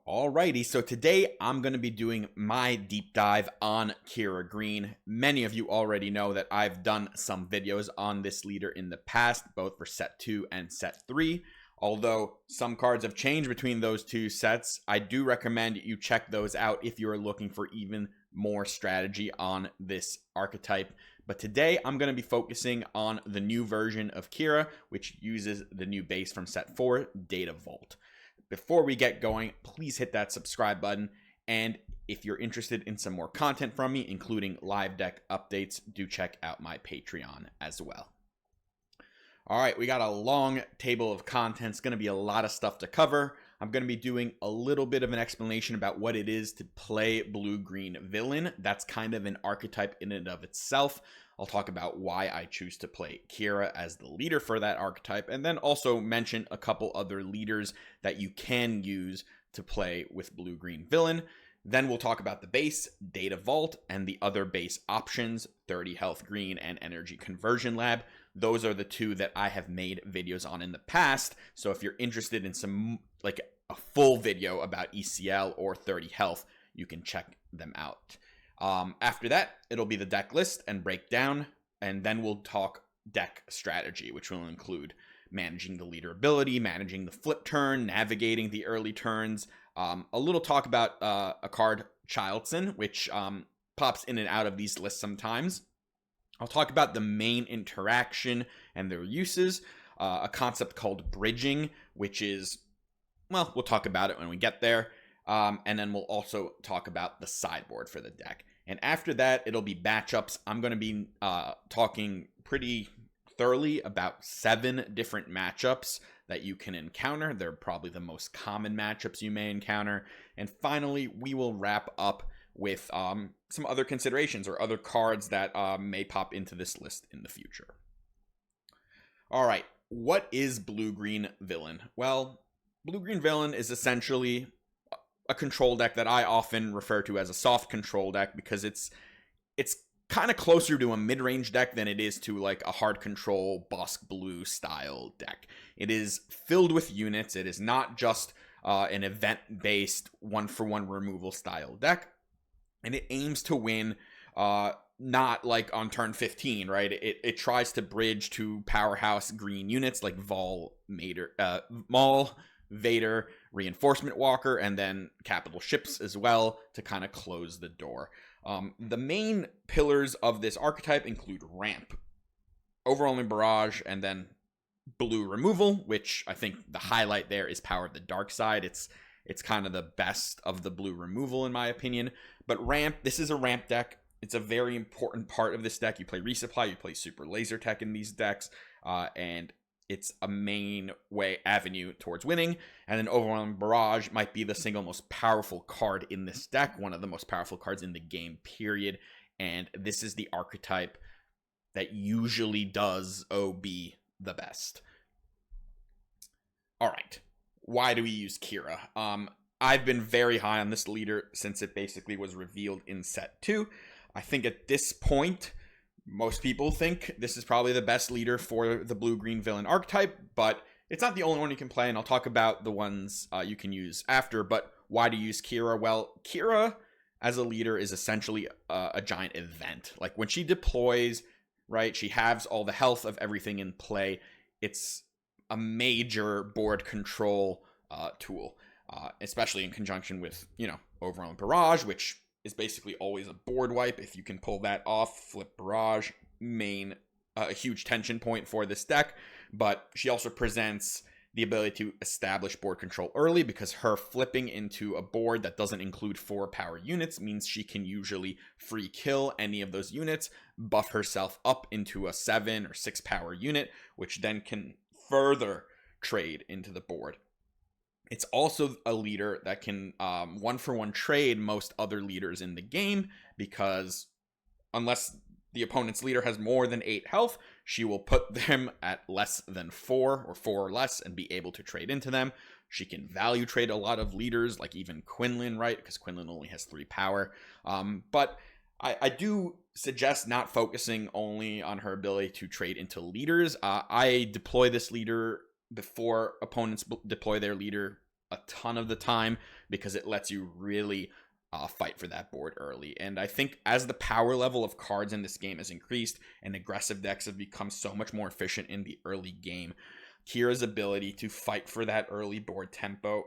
Alrighty, so today I'm going to be doing my deep dive on Qi'ra Green. Many of you already know that I've done some videos on this leader in the past, both for set 2 and set 3. Although some cards have changed between those two sets, I do recommend you check those out if you're looking for even more strategy on this archetype. But today I'm going to be focusing on the new version of Qi'ra, which uses the new base from set 4, Data Vault. Before we get going, please hit that subscribe button, and if you're interested in some more content from me, including live deck updates, do check out my Patreon as well. Alright, we got a long table of contents, going to be a lot of stuff to cover. I'm going to be doing a little bit of an explanation about what it is to play blue-green villain. That's kind of an archetype in and of itself. I'll talk about why I choose to play Qi'ra as the leader for that archetype, and then also mention a couple other leaders that you can use to play with blue-green villain. Then we'll talk about the base, Data Vault, and the other base options, 30 Health Green and Energy Conversion Lab. Those are the two that I have made videos on in the past, so if you're interested in some, like a full video about ECL or 30 Health, you can check them out. After that, it'll be the deck list and breakdown, and then we'll talk deck strategy, which will include managing the leader ability, managing the flip turn, navigating the early turns, a little talk about a card, Childsen, which pops in and out of these lists sometimes. I'll talk about the main interaction and their uses, a concept called bridging, which is, well, we'll talk about it when we get there, and then we'll also talk about the sideboard for the deck. And after that, it'll be matchups. I'm going to be talking pretty thoroughly about 7 different matchups that you can encounter. They're probably the most common matchups you may encounter. And finally, we will wrap up with some other considerations or other cards that may pop into this list in the future. All right, what is blue-green villain? Well, blue-green villain is essentially a control deck that I often refer to as a soft control deck because it's kind of closer to a mid-range deck than it is to like a hard control Bossk Blue style deck. It is filled with units. It is not just an event-based one-for-one removal style deck, and it aims to win not like on turn 15, right? It tries to bridge to powerhouse green units like Maul, Vader, Reinforcement Walker, and then capital ships as well to kind of close the door. The main pillars of this archetype include ramp, overwhelming barrage, and then blue removal, which I think the highlight there is Power of the Dark Side. It's kind of the best of the blue removal in my opinion. But ramp, this is a ramp deck. It's a very important part of this deck. You play resupply, you play super laser tech in these decks, and it's a main avenue towards winning. And then overwhelming barrage might be the single most powerful card in this deck, one of the most powerful cards in the game, period. And this is the archetype that usually does OB the best. All right, why do we use Qi'ra? I've been very high on this leader since it basically was revealed in set 2. I think at this point, most people think this is probably the best leader for the blue-green villain archetype, but it's not the only one you can play, and I'll talk about the ones you can use after. But why to use Qi'ra? Well, Qi'ra as a leader is essentially a giant event. Like when she deploys, right, she halves all the health of everything in play. It's a major board control tool, especially in conjunction with, overwhelming barrage, which is basically always a board wipe. If you can pull that off, flip barrage, a huge tension point for this deck. But she also presents the ability to establish board control early because her flipping into a board that doesn't include 4 power units means she can usually free kill any of those units, buff herself up into a 7 or 6 power unit, which then can further trade into the board. It's also a leader that can one-for-one trade most other leaders in the game because unless the opponent's leader has more than 8 health, she will put them at less than 4 or 4 or less and be able to trade into them. She can value trade a lot of leaders, like even Quinlan, right? Because Quinlan only has 3 power. But I do suggest not focusing only on her ability to trade into leaders. I deploy this leader before opponents deploy their leader a ton of the time because it lets you really fight for that board early. And I think as the power level of cards in this game has increased and aggressive decks have become so much more efficient in the early game, Qi'ra's ability to fight for that early board tempo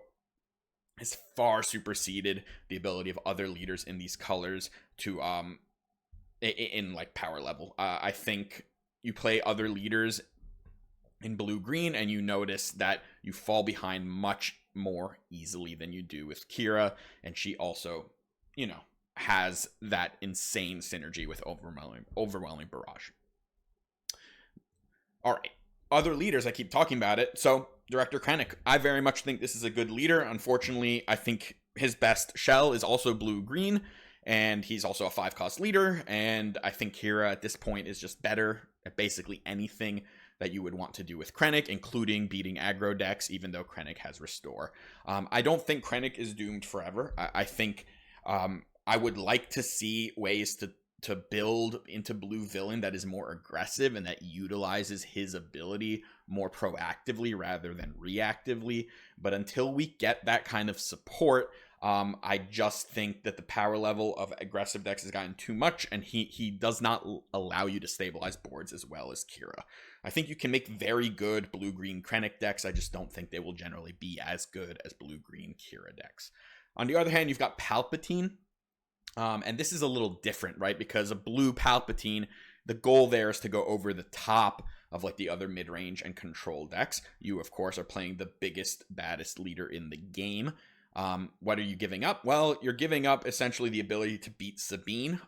has far superseded the ability of other leaders in these colors to in like power level. I think you play other leaders in blue-green and you notice that you fall behind much more easily than you do with Qi'ra, and she also, you know, has that insane synergy with overwhelming barrage. All right, other leaders, I keep talking about it. So Director Krennic, I very much think this is a good leader. Unfortunately, I think his best shell is also blue-green, and he's also a 5-cost leader, and I think Qi'ra at this point is just better at basically anything that you would want to do with Krennic, including beating aggro decks, even though Krennic has Restore. I don't think Krennic is doomed forever. I think I would like to see ways to build into blue villain that is more aggressive and that utilizes his ability more proactively rather than reactively. But until we get that kind of support, I just think that the power level of aggressive decks has gotten too much, and he does not allow you to stabilize boards as well as Qi'ra. I think you can make very good blue-green Krennic decks. I just don't think they will generally be as good as blue-green Qi'ra decks. On the other hand, you've got Palpatine. And this is a little different, right? Because a blue Palpatine, the goal there is to go over the top of like the other mid-range and control decks. You, of course, are playing the biggest, baddest leader in the game. What are you giving up? Well, you're giving up essentially the ability to beat Sabine.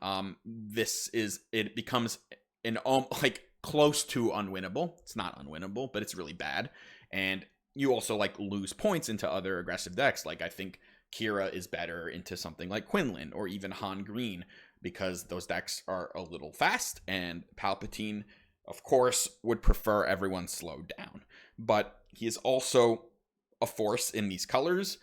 It becomes an like close to unwinnable. It's not unwinnable, but it's really bad. And you also like lose points into other aggressive decks. Like I think Qi'ra is better into something like Quinlan or even Han Green because those decks are a little fast, and Palpatine, of course, would prefer everyone slowed down. But he is also a force in these colors.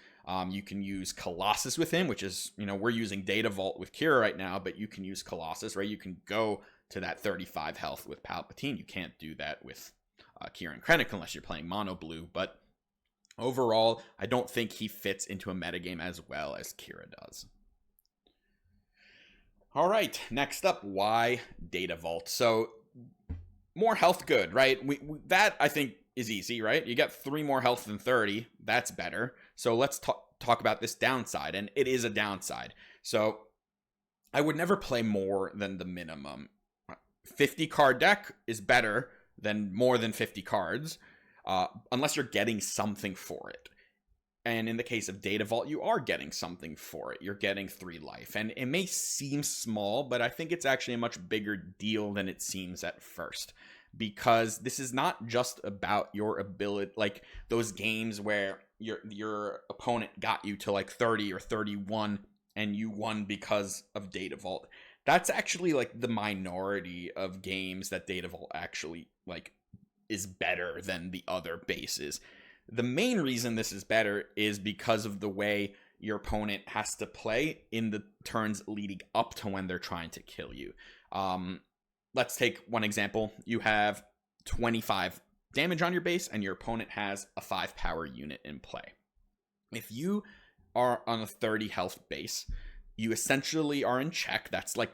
You can use Colossus with him, which is, you know, we're using Data Vault with Qi'ra right now, but you can use Colossus, right? You can go to that 35 health with Palpatine. You can't do that with Qi'ra and Krennic unless you're playing mono blue, but overall, I don't think he fits into a metagame as well as Qi'ra does. All right, next up, why Data Vault? So, more health good, right? That, I think, is easy, right? You get 3 more health than 30. That's better. So, let's talk about this downside, and it is a downside. So, I would never play more than the minimum. 50 card deck is better than more than 50 cards. Unless you're getting something for it. And in the case of Data Vault, you are getting something for it. You're getting 3 life. And it may seem small, but I think it's actually a much bigger deal than it seems at first. Because this is not just about your ability, like those games where your opponent got you to like 30 or 31 and you won because of Data Vault. That's actually like the minority of games that Data Vault actually like is better than the other bases. The main reason this is better is because of the way your opponent has to play in the turns leading up to when they're trying to kill you. Let's take one example. You have 25 damage on your base and your opponent has a 5 power unit in play. If you are on a 30 health base, you essentially are in check. That's like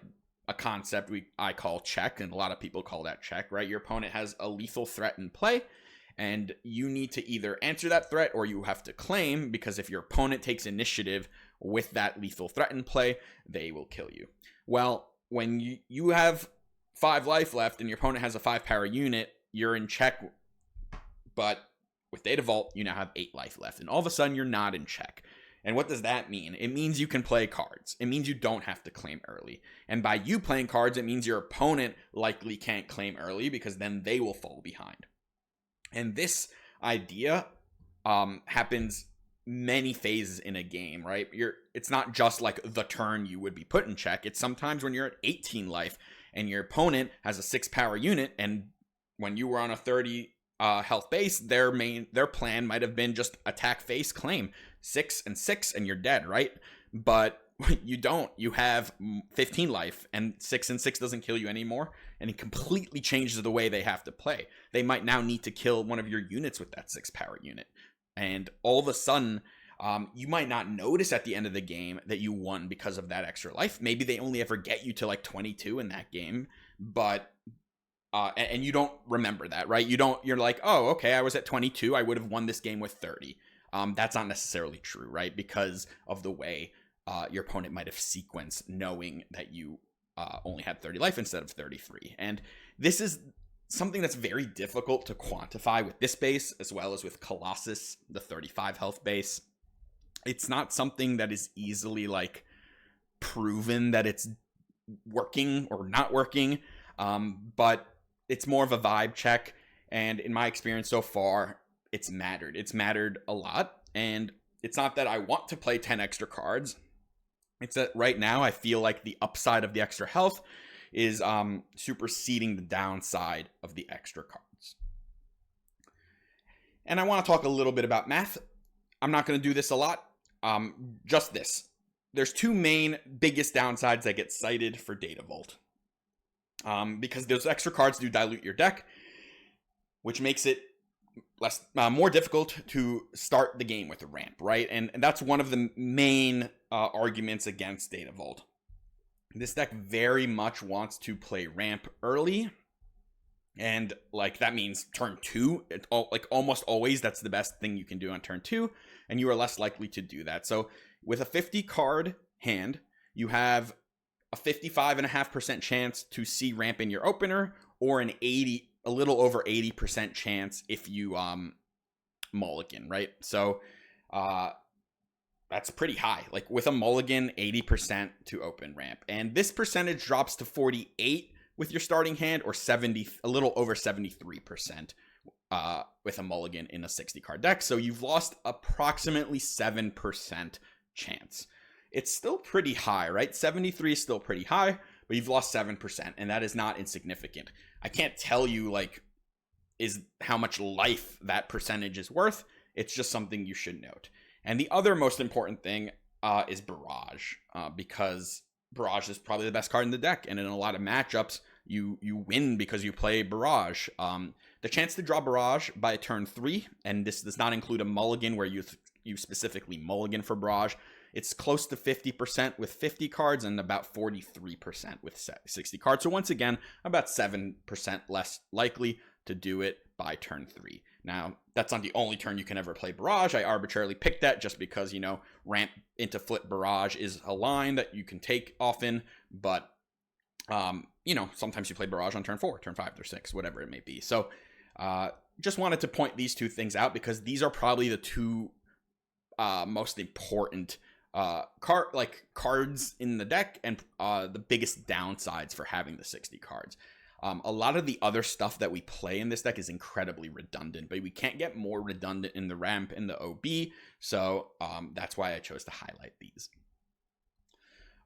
a concept I call check, and a lot of people call that check, right? Your opponent has a lethal threat in play, and you need to either answer that threat or you have to claim, because if your opponent takes initiative with that lethal threat in play, they will kill you. Well, when you have 5 life left and your opponent has a 5 power unit, you're in check, but with Data Vault, you now have 8 life left, and all of a sudden you're not in check. And what does that mean? It means you can play cards. It means you don't have to claim early. And by you playing cards, it means your opponent likely can't claim early because then they will fall behind. And this idea happens many phases in a game, right? It's not just like the turn you would be put in check. It's sometimes when you're at 18 life and your opponent has a 6 power unit, and when you were on a 30 health base, their plan might have been just attack face claim 6 and 6 and you're dead, right? But you don't. You have 15 life and 6 and 6 doesn't kill you anymore, and it completely changes the way they have to play. They might now need to kill one of your units with that 6 power unit, and all of a sudden You might not notice at the end of the game that you won because of that extra life. Maybe they only ever get you to like 22 in that game, but and you don't remember that, right? You're like, oh, okay, I was at 22. I would have won this game with 30. That's not necessarily true, right? Because of the way your opponent might have sequenced, knowing that you only had 30 life instead of 33. And this is something that's very difficult to quantify with this base, as well as with Colossus, the 35 health base. It's not something that is easily like proven that it's working or not working, but it's more of a vibe check. And in my experience so far, it's mattered a lot. And it's not that I want to play 10 extra cards. It's that right now I feel like the upside of the extra health is superseding the downside of the extra cards. And I want to talk a little bit about math. I'm not going to do this a lot. Just this. There's two main biggest downsides that get cited for Data Vault. Because those extra cards do dilute your deck, which makes it more difficult to start the game with a ramp, right? And that's one of the main arguments against Data Vault. This deck very much wants to play ramp early, and like that means turn 2. Like almost always, that's the best thing you can do on turn 2, and you are less likely to do that. So with a 50 card hand, you have a 55.5% chance to see ramp in your opener, or a little over 80% chance if you mulligan, right? So that's pretty high. Like with a mulligan, 80% to open ramp. And this percentage drops to 48 with your starting hand, or a little over 73% with a mulligan in a 60 card deck. So you've lost approximately 7% chance. It's still pretty high, right? 73 is still pretty high, but you've lost 7%, and that is not insignificant. I can't tell you like is how much life that percentage is worth. It's just something you should note. And the other most important thing is Barrage, because Barrage is probably the best card in the deck, and in a lot of matchups, you win because you play Barrage. The chance to draw Barrage by turn 3, and this does not include a mulligan where you specifically mulligan for Barrage. It's close to 50% with 50 cards and about 43% with 60 cards. So once again, about 7% less likely to do it by turn 3. Now, that's not the only turn you can ever play Barrage. I arbitrarily picked that just because, ramp into flip Barrage is a line that you can take often. But, sometimes you play Barrage on turn 4, turn 5, turn 6, whatever it may be. So just wanted to point these two things out because these are probably the two most important cards in the deck, and the biggest downsides for having the 60 cards. A lot of the other stuff that we play in this deck is incredibly redundant, but we can't get more redundant in the ramp and the OB, so that's why I chose to highlight these.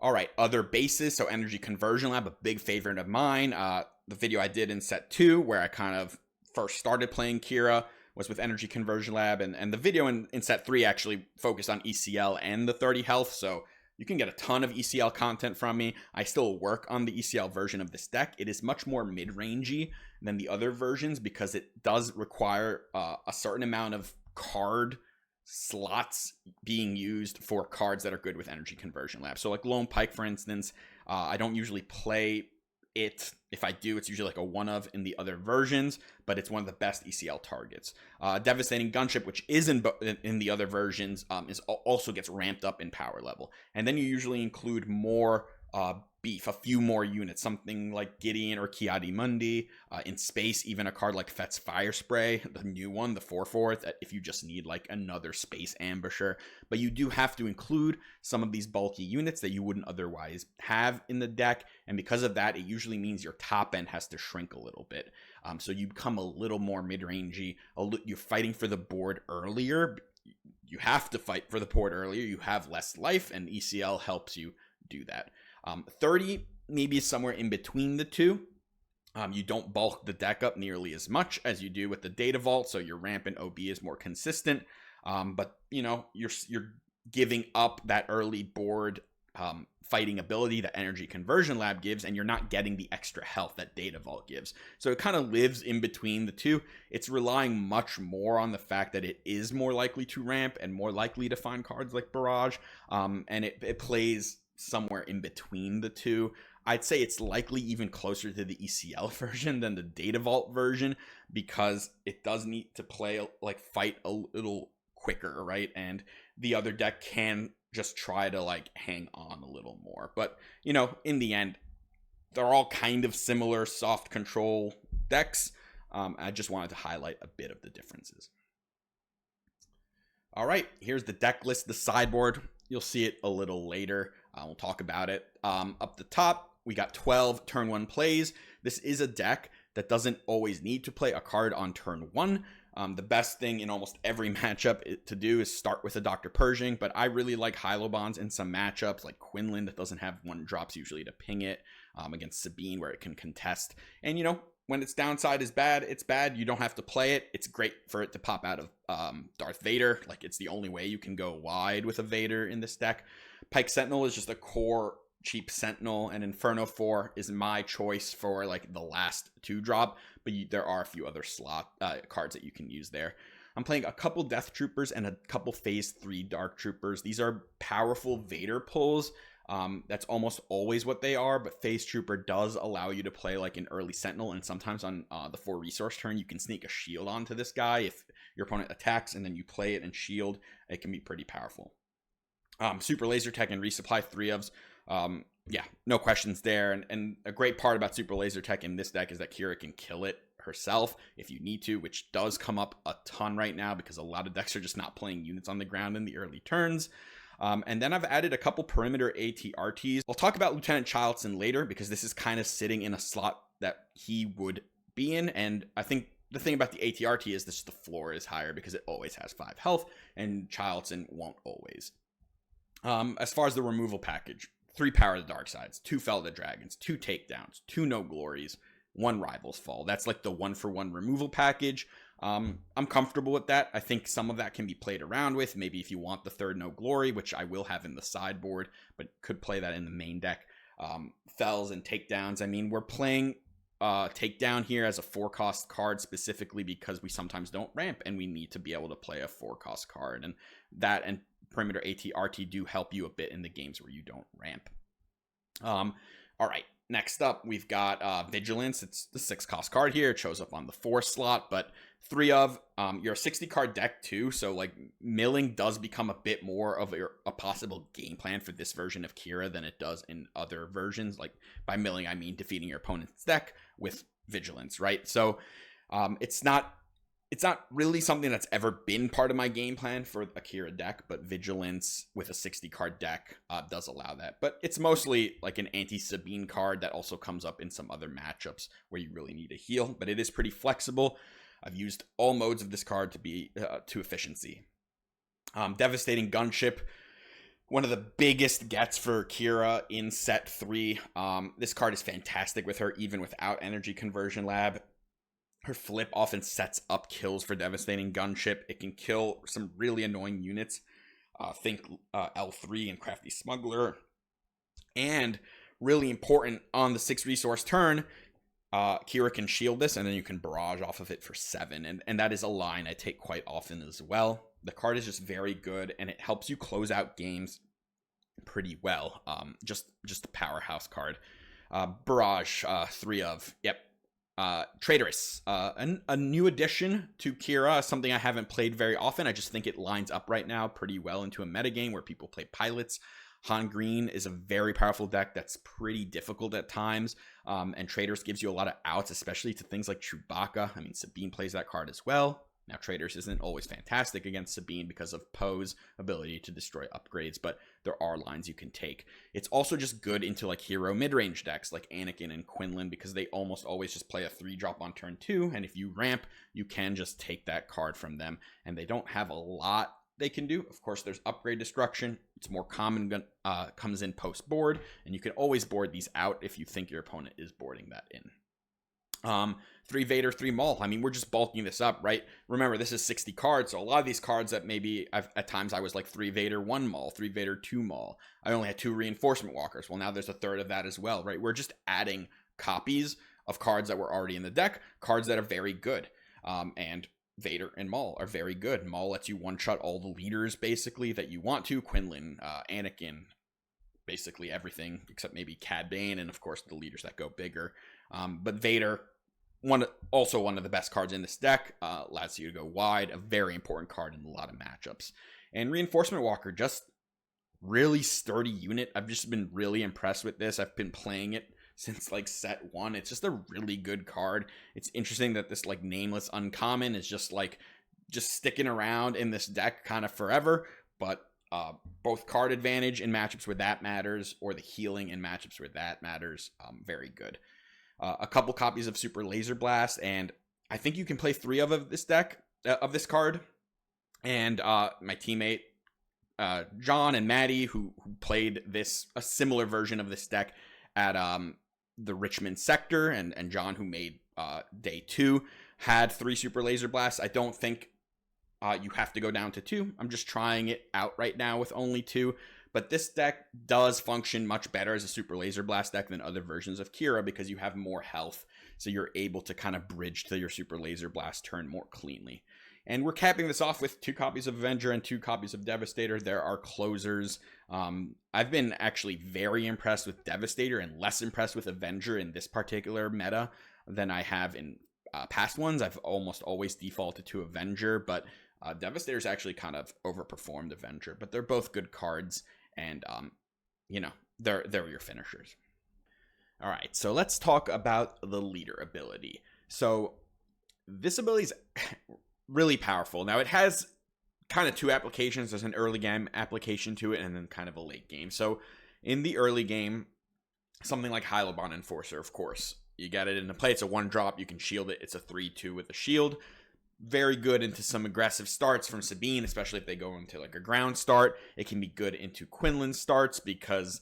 All right, other bases. So Energy Conversion Lab, a big favorite of mine. The video I did in set 2, where I kind of first started playing Qi'ra, was with Energy Conversion Lab, and the video in set 3 actually focused on ECL and the 30 health, so you can get a ton of ECL content from me. I still work on the ECL version of this deck. It is much more mid-rangey than the other versions because it does require a certain amount of card slots being used for cards that are good with Energy Conversion Lab. So like Lone Pike, for instance, I don't usually play it. If I do, it's usually like a one of in the other versions, but it's one of the best ECL targets. Devastating Gunship, which is in the other versions, also gets ramped up in power level. And then you usually include more beef, a few more units, something like Gideon or Ki-Adi-Mundi. In space, even a card like Fett's Fire Spray, the new one, the 4/4, if you just need like another space ambusher. But you do have to include some of these bulky units that you wouldn't otherwise have in the deck, and because of that, it usually means your top end has to shrink a little bit. So you become a little more mid-rangey. You're fighting for the board earlier. You have to fight for the board earlier. You have less life, and ECL helps you do that. 30 maybe is somewhere in between the two. You don't bulk the deck up nearly as much as you do with the Data Vault, so your ramp and OB is more consistent. But you're giving up that early board fighting ability that Energy Conversion Lab gives, and you're not getting the extra health that Data Vault gives. So it kind of lives in between the two. It's relying much more on the fact that it is more likely to ramp and more likely to find cards like Barrage, and it plays somewhere in between the two. I'd say it's likely even closer to the ECL version than the Data Vault version, because it does need to play, like, fight a little quicker, right? And the other deck can just try to, like, hang on a little more. But, you know, in the end, they're all kind of similar soft control decks. I just wanted to highlight a bit of the differences. All right, here's the deck list, the sideboard. You'll see it a little later. We'll talk about it. Up the top, we got 12 turn 1 plays. This is a deck that doesn't always need to play a card on turn 1. The best thing in almost every matchup to do is start with a Dr. Pershing, but I really like Hilo Bonds in some matchups, like Quinlan, that doesn't have 1-drops usually to ping it, against Sabine, where it can contest. And, you know, when its downside is bad, it's bad. You don't have to play it. It's great for it to pop out of Darth Vader. Like, it's the only way you can go wide with a Vader in this deck. Pike Sentinel is just a core cheap Sentinel, and Inferno 4 is my choice for, like, the last 2-drop, but there are a few other slot cards that you can use there. I'm playing a couple Death Troopers and a couple Phase 3 Dark Troopers. These are powerful Vader pulls. That's almost always what they are, but Phase Trooper does allow you to play, like, an early Sentinel, and sometimes on the 4 resource turn, you can sneak a shield onto this guy. If your opponent attacks and then you play it and shield, it can be pretty powerful. Super Laser Tech and Resupply 3-ofs. Yeah, no questions there. And a great part about Super Laser Tech in this deck is that Qi'ra can kill it herself if you need to, which does come up a ton right now because a lot of decks are just not playing units on the ground in the early turns. And then I've added a couple perimeter ATRTs. I'll talk about Lieutenant Childsen later because this is kind of sitting in a slot that he would be in. And I think the thing about the ATRT is the floor is higher because it always has 5 health, and Childsen won't always. As far as the removal package, 3 Power of the Dark Sides, 2 Fell of the Dragons, 2 Takedowns, 2 No Glories, 1 Rivals Fall. That's like the 1-for-1 removal package. I'm comfortable with that. I think some of that can be played around with. Maybe if you want the 3rd No Glory, which I will have in the sideboard, but could play that in the main deck. Fells and Takedowns. I mean, we're playing Takedown here as a 4-cost card specifically because we sometimes don't ramp and we need to be able to play a 4-cost card. And that and Perimeter ATRT do help you a bit in the games where you don't ramp. All right, next up we've got Vigilance. It's the 6-cost card here. It shows up on the 4 slot, but 3 of. You're a 60-card deck too, so, like, milling does become a bit more of a possible game plan for this version of Qi'ra than it does in other versions. Like, by milling, I mean defeating your opponent's deck with Vigilance, right? So it's not really something that's ever been part of my game plan for a Qi'ra deck, but Vigilance with a 60-card deck does allow that. But it's mostly like an anti-Sabine card that also comes up in some other matchups where you really need a heal, but it is pretty flexible. I've used all modes of this card to be to efficiency. Devastating Gunship, one of the biggest gets for Qi'ra in set 3. This card is fantastic with her, even without Energy Conversion Lab. Her flip often sets up kills for Devastating Gunship. It can kill some really annoying units. Think L3 and Crafty Smuggler. And really important, on the 6 resource turn, Qi'ra can shield this, and then you can barrage off of it for 7. And that is a line I take quite often as well. The card is just very good, and it helps you close out games pretty well. Just a powerhouse card. Barrage, 3 of. Yep. Traitorous, a new addition to Qi'ra, something I haven't played very often. I just think it lines up right now pretty well into a metagame where people play pilots. Han Green is a very powerful deck that's pretty difficult at times, and Traitors gives you a lot of outs, especially to things like Chewbacca. I mean, Sabine plays that card as well. Now, Traitors isn't always fantastic against Sabine because of Poe's ability to destroy upgrades, but there are lines you can take. It's also just good into, like, hero mid-range decks like Anakin and Quinlan because they almost always just play a 3-drop on turn 2, and if you ramp, you can just take that card from them, and they don't have a lot they can do. Of course, there's Upgrade Destruction. It's more common, comes in post-board, and you can always board these out if you think your opponent is boarding that in. 3 Vader, 3 Maul. I mean, we're just bulking this up, right? Remember, this is 60 cards, so a lot of these cards that maybe at times I was like 3 Vader, 1 Maul, 3 Vader, 2 Maul. I only had 2 Reinforcement Walkers. Well, now there's a third of that as well, right? We're just adding copies of cards that were already in the deck, cards that are very good. And Vader and Maul are very good. Maul lets you one-shot all the leaders, basically, that you want to. Quinlan, Anakin, basically everything, except maybe Cad Bane, and of course the leaders that go bigger. But Vader, also one of the best cards in this deck, allows you to go wide, a very important card in a lot of matchups. And Reinforcement Walker, just really sturdy unit. I've just been really impressed with this. I've been playing it since like set 1. It's just a really good card. It's interesting that this like nameless uncommon is just sticking around in this deck kind of forever, but both card advantage in matchups where that matters, or the healing in matchups where that matters, very good. A couple copies of Super Laser Blast, and I think you can play 3 of this deck, of this card. And my teammate John and Maddie, who played a similar version of this deck at the Richmond sector, and John, who made day 2, had 3 Super Laser Blasts. I don't think you have to go down to 2. I'm just trying it out right now with only 2. But this deck does function much better as a Super Laser Blast deck than other versions of Qi'ra, because you have more health, so you're able to kind of bridge to your Super Laser Blast turn more cleanly. And we're capping this off with 2 copies of Avenger and 2 copies of Devastator. There are closers. I've been actually very impressed with Devastator and less impressed with Avenger in this particular meta than I have in past ones. I've almost always defaulted to Avenger, but Devastator's actually kind of overperformed Avenger. But they're both good cards, and they're your finishers. All right, so let's talk about the leader ability. So this ability is really powerful. Now, it has kind of 2 applications. There's an early game application to it, and then kind of a late game. So in the early game, something like Hylobon Enforcer, of course, you get it into play. It's a 1-drop. You can shield it. It's a 3/2 with a shield. Very good into some aggressive starts from Sabine, especially if they go into like a ground start. It can be good into Quinlan starts because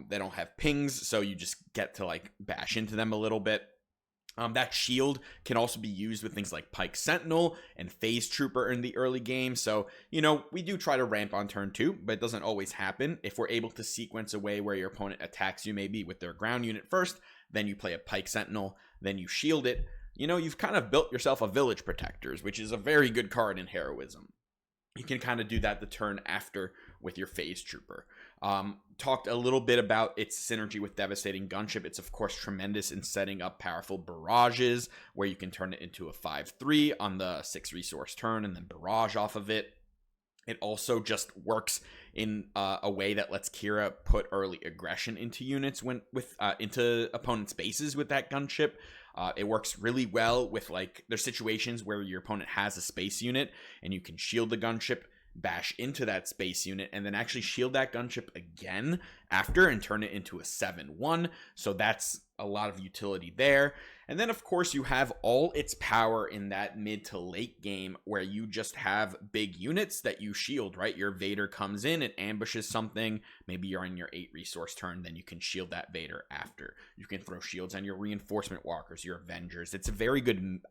they don't have pings, so you just get to like bash into them a little bit. That shield can also be used with things like Pike Sentinel and Phase Trooper in the early game. So, we do try to ramp on turn 2, but it doesn't always happen. If we're able to sequence a way where your opponent attacks you maybe with their ground unit first, then you play a Pike Sentinel, then you shield it, you've kind of built yourself a Village Protectors, which is a very good card in Heroism. You can kind of do that the turn after with your Phase Trooper. Talked a little bit about its synergy with Devastating Gunship. It's of course tremendous in setting up powerful barrages where you can turn it into a 5/3 on the 6 resource turn and then barrage off of it. It also just works in a way that lets Qi'ra put early aggression into units into opponents' bases with that gunship. It works really well with there's situations where your opponent has a space unit and you can shield the gunship, bash into that space unit, and then actually shield that gunship again after and turn it into a 7/1. So that's a lot of utility there. And then of course you have all its power in that mid to late game where you just have big units that you shield, right? Your Vader comes in, it ambushes something, maybe you're on your 8 resource turn, then you can shield that Vader after. You can throw shields on your Reinforcement Walkers, your Avengers. It's a very good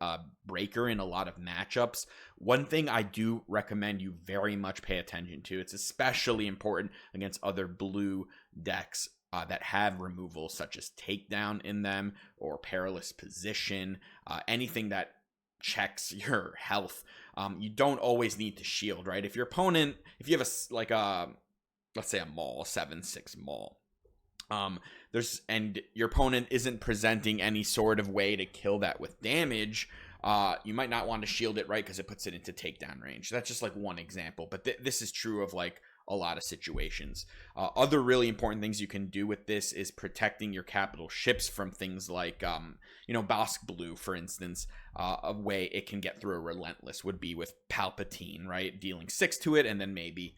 breaker in a lot of matchups. One thing I do recommend you very much pay attention to, it's especially important against other blue decks that have removals such as Takedown in them or Perilous Position, anything that checks your health. You don't always need to shield, right? If you have let's say a Maul, 7/6 Maul, and your opponent isn't presenting any sort of way to kill that with damage, you might not want to shield it, right? Because it puts it into takedown range. That's just one example, but this is true of a lot of situations. Other really important things you can do with this is protecting your capital ships from things like, Bossk Blue, for instance. A way it can get through a Relentless would be with Palpatine, right? Dealing 6 to it, and then maybe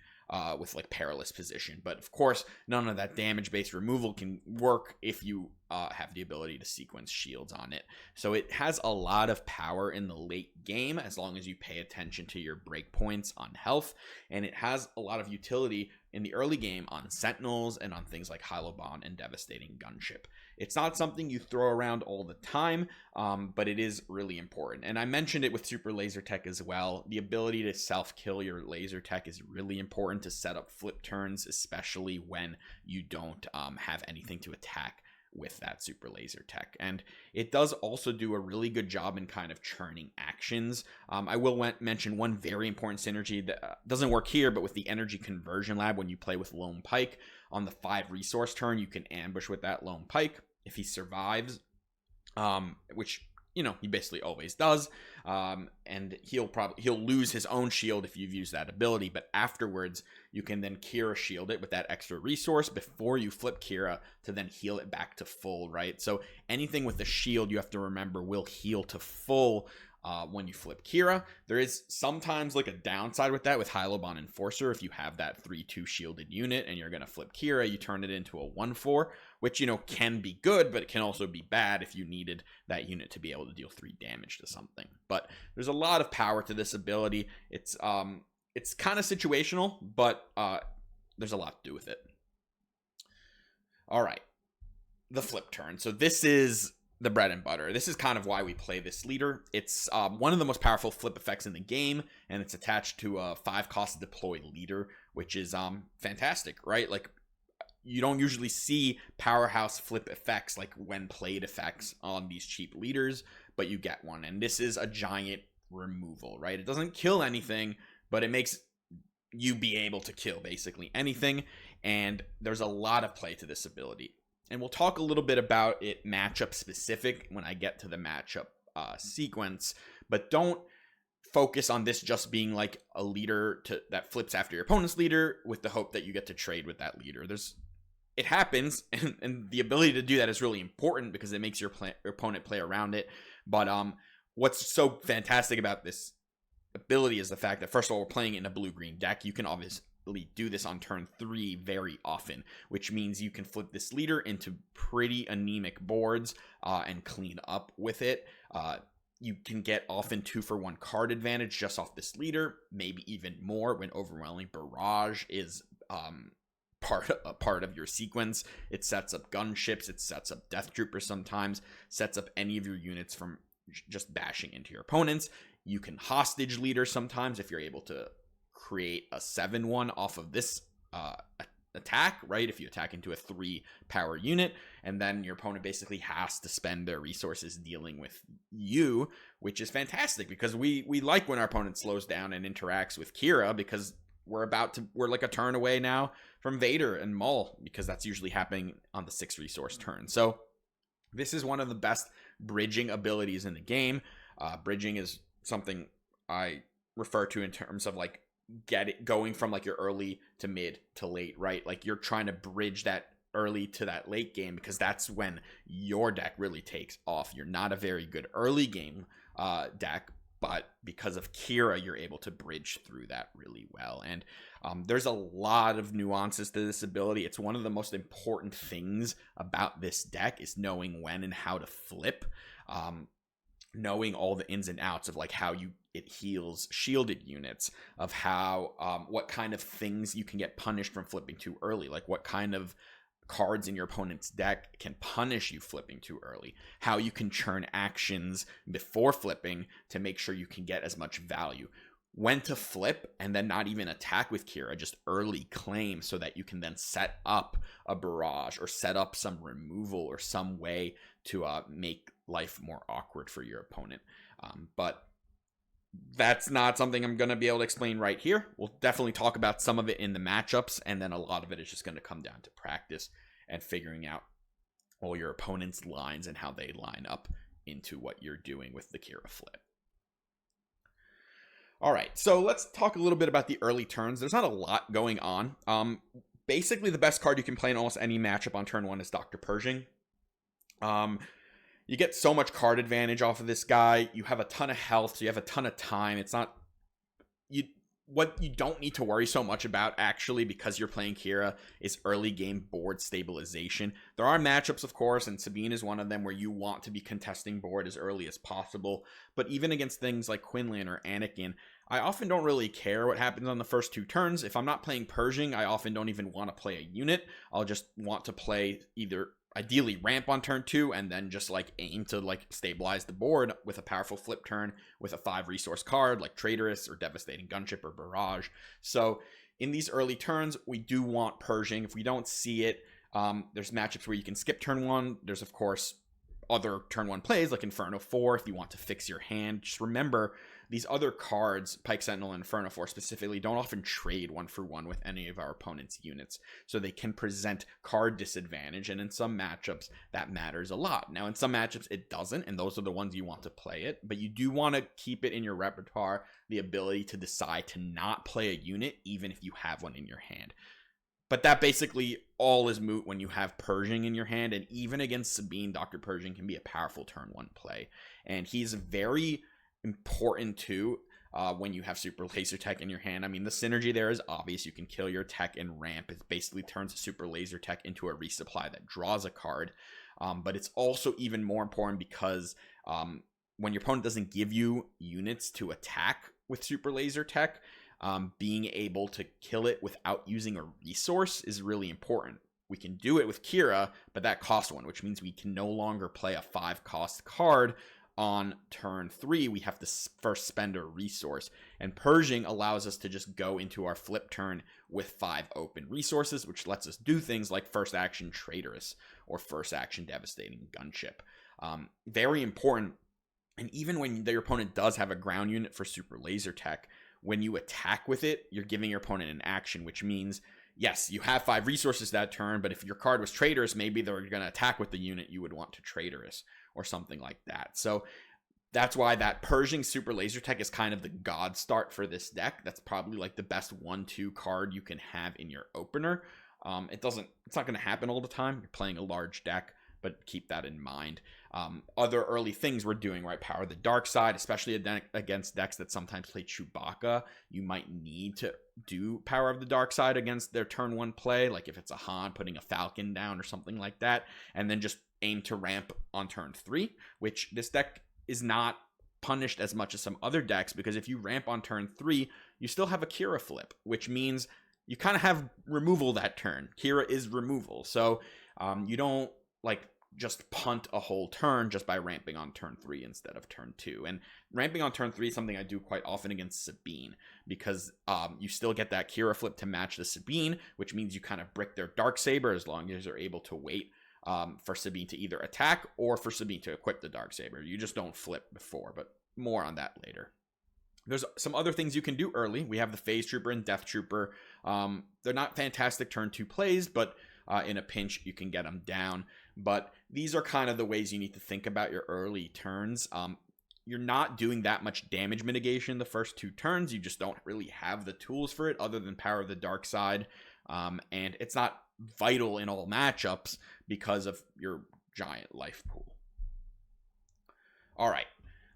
with Perilous Position. But of course, none of that damage-based removal can work if you have the ability to sequence shields on it. So it has a lot of power in the late game as long as you pay attention to your breakpoints on health, and it has a lot of utility in the early game on sentinels and on things like Hilo Bond and Devastating Gunship. It's not something you throw around all the time, but it is really important. And I mentioned it with Super Laser Tech as well. The ability to self-kill your laser tech is really important to set up flip turns, especially when you don't have anything to attack with that super laser tech. And it does also do a really good job in kind of churning actions. I will mention one very important synergy that doesn't work here, but with the energy conversion lab, when you play with Lone Pike on the 5 resource turn, you can ambush with that Lone Pike. If he survives, which he basically always does, and he'll lose his own shield if you've used that ability, but afterwards you can then Qi'ra shield it with that extra resource before you flip Qi'ra to then heal it back to full, right? So anything with the shield, you have to remember, will heal to full when you flip Qi'ra. There is sometimes like a downside with that with Hilo Bond Enforcer. If you have that 3/2 shielded unit and you're going to flip Qi'ra, you turn it into a 1/4, which can be good, but it can also be bad if you needed that unit to be able to deal 3 damage to something. But there's a lot of power to this ability. It's kind of situational, but there's a lot to do with it. All right, the flip turn. So this is the bread and butter. This is kind of why we play this leader. It's one of the most powerful flip effects in the game, and it's attached to a 5-cost deploy leader, which is fantastic, right? Like, you don't usually see powerhouse flip effects like when played effects on these cheap leaders, but you get one, and this is a giant removal, right? It doesn't kill anything, but it makes you be able to kill basically anything, and there's a lot of play to this ability. And we'll talk a little bit about it matchup specific when I get to the matchup sequence, but don't focus on this just being like a leader that flips after your opponent's leader with the hope that you get to trade with that leader. It happens, and the ability to do that is really important because it makes your opponent play around it. But what's so fantastic about this ability is the fact that, first of all, we're playing in a blue-green deck. You can obviously do this on turn 3 very often, which means you can flip this leader into pretty anemic boards and clean up with it. You can get often 2-for-1 card advantage just off this leader, maybe even more when Overwhelming Barrage is part of your sequence. It sets up gunships, it sets up Death Troopers sometimes, sets up any of your units from just bashing into your opponents. You can hostage leader sometimes if you're able to create a 7/1 off of this attack, right? If you attack into a 3 power unit, and then your opponent basically has to spend their resources dealing with you, which is fantastic because we like when our opponent slows down and interacts with Qi'ra, because we're like a turn away now from Vader and Maul, because that's usually happening on the 6 resource turn. So this is one of the best bridging abilities in the game. Bridging is something I refer to in terms of like going from like your early to mid to late, right? Like you're trying to bridge that early to that late game, because that's when your deck really takes off. You're not a very good early game deck, but because of Qi'ra, you're able to bridge through that really well. And there's a lot of nuances to this ability. It's one of the most important things about this deck is knowing when and how to flip, knowing all the ins and outs of like how it heals shielded units, of how what kind of things you can get punished from flipping too early, like what kind of cards in your opponent's deck can punish you flipping too early, how you can churn actions before flipping to make sure you can get as much value, when to flip and then not even attack with Qi'ra, just early claim so that you can then set up a barrage or set up some removal or some way to make life more awkward for your opponent. But that's not something I'm going to be able to explain right here. We'll definitely talk about some of it in the matchups, and then a lot of it is just going to come down to practice and figuring out all your opponent's lines and how they line up into what you're doing with the Qi'ra flip. All right, so let's talk a little bit about the early turns. There's not a lot going on. Basically, the best card you can play in almost any matchup on turn 1 is Dr. Pershing. You get so much card advantage off of this guy. You have a ton of health, so you have a ton of time. It's not what you don't need to worry so much about, actually, because you're playing Qi'ra, is early game board stabilization. There are matchups, of course, and Sabine is one of them, where you want to be contesting board as early as possible. But even against things like Quinlan or Anakin, I often don't really care what happens on the first 2 turns. If I'm not playing Pershing, I often don't even want to play a unit. I'll just want to play either ideally ramp on turn 2 and then just like aim to like stabilize the board with a powerful flip turn with a 5 resource card like Traitorous or Devastating Gunship or Barrage. So in these early turns, we do want Pershing. If we don't see it, there's matchups where you can skip turn 1. There's of course other turn 1 plays like Inferno 4 if you want to fix your hand. Just remember, these other cards, Pike Sentinel and Inferno 4 specifically, don't often trade 1-for-1 with any of our opponent's units, so they can present card disadvantage, and in some matchups that matters a lot. Now in some matchups it doesn't, and those are the ones you want to play it, but you do want to keep it in your repertoire, the ability to decide to not play a unit even if you have one in your hand. But that basically all is moot when you have Pershing in your hand, and even against Sabine, Dr. Pershing can be a powerful turn 1 play, and he's very important too when you have Super Laser Tech in your hand. I mean, the synergy there is obvious. You can kill your tech and ramp. It basically turns a Super Laser Tech into a resupply that draws a card, but it's also even more important because when your opponent doesn't give you units to attack with Super Laser Tech, being able to kill it without using a resource is really important. We can do it with Qi'ra, but that costs 1, which means we can no longer play a 5-cost card on turn 3. We have to first spend a resource, and Pershing allows us to just go into our flip turn with 5 open resources, which lets us do things like first action Traitorous or first action Devastating Gunship. Very important. And even when your opponent does have a ground unit for Super Laser Tech, when you attack with it, you're giving your opponent an action, which means, yes, you have 5 resources that turn, but if your card was Traitorous, maybe they're going to attack with the unit you would want to Traitorous or something like that. So that's why that Pershing Super Laser Tech is kind of the god start for this deck. That's probably like the best 1-2 card you can have in your opener. It's not going to happen all the time. You're playing a large deck, but keep that in mind. Other early things we're doing, right? Power of the Dark Side, especially against decks that sometimes play Chewbacca. You might need to do Power of the Dark Side against their turn 1 play, like if it's a Han putting a Falcon down or something like that, and then just aim to ramp on turn 3, which this deck is not punished as much as some other decks, because if you ramp on turn 3, you still have a Qi'ra flip, which means you kind of have removal that turn. Qi'ra is removal, so you don't like just punt a whole turn just by ramping on turn 3 instead of turn 2. And ramping on turn 3 is something I do quite often against Sabine, because you still get that Qi'ra flip to match the Sabine, which means you kind of brick their Darksaber as long as you're able to wait for Sabine to either attack or for Sabine to equip the Darksaber. You just don't flip before, but more on that later. There's some other things you can do early. We have the Phase Trooper and Death Trooper. They're not fantastic turn 2 plays, but in a pinch you can get them down. But these are kind of the ways you need to think about your early turns. You're not doing that much damage mitigation the first 2 turns. You just don't really have the tools for it other than Power of the Dark Side. And it's not vital in all matchups because of your giant life pool. All right.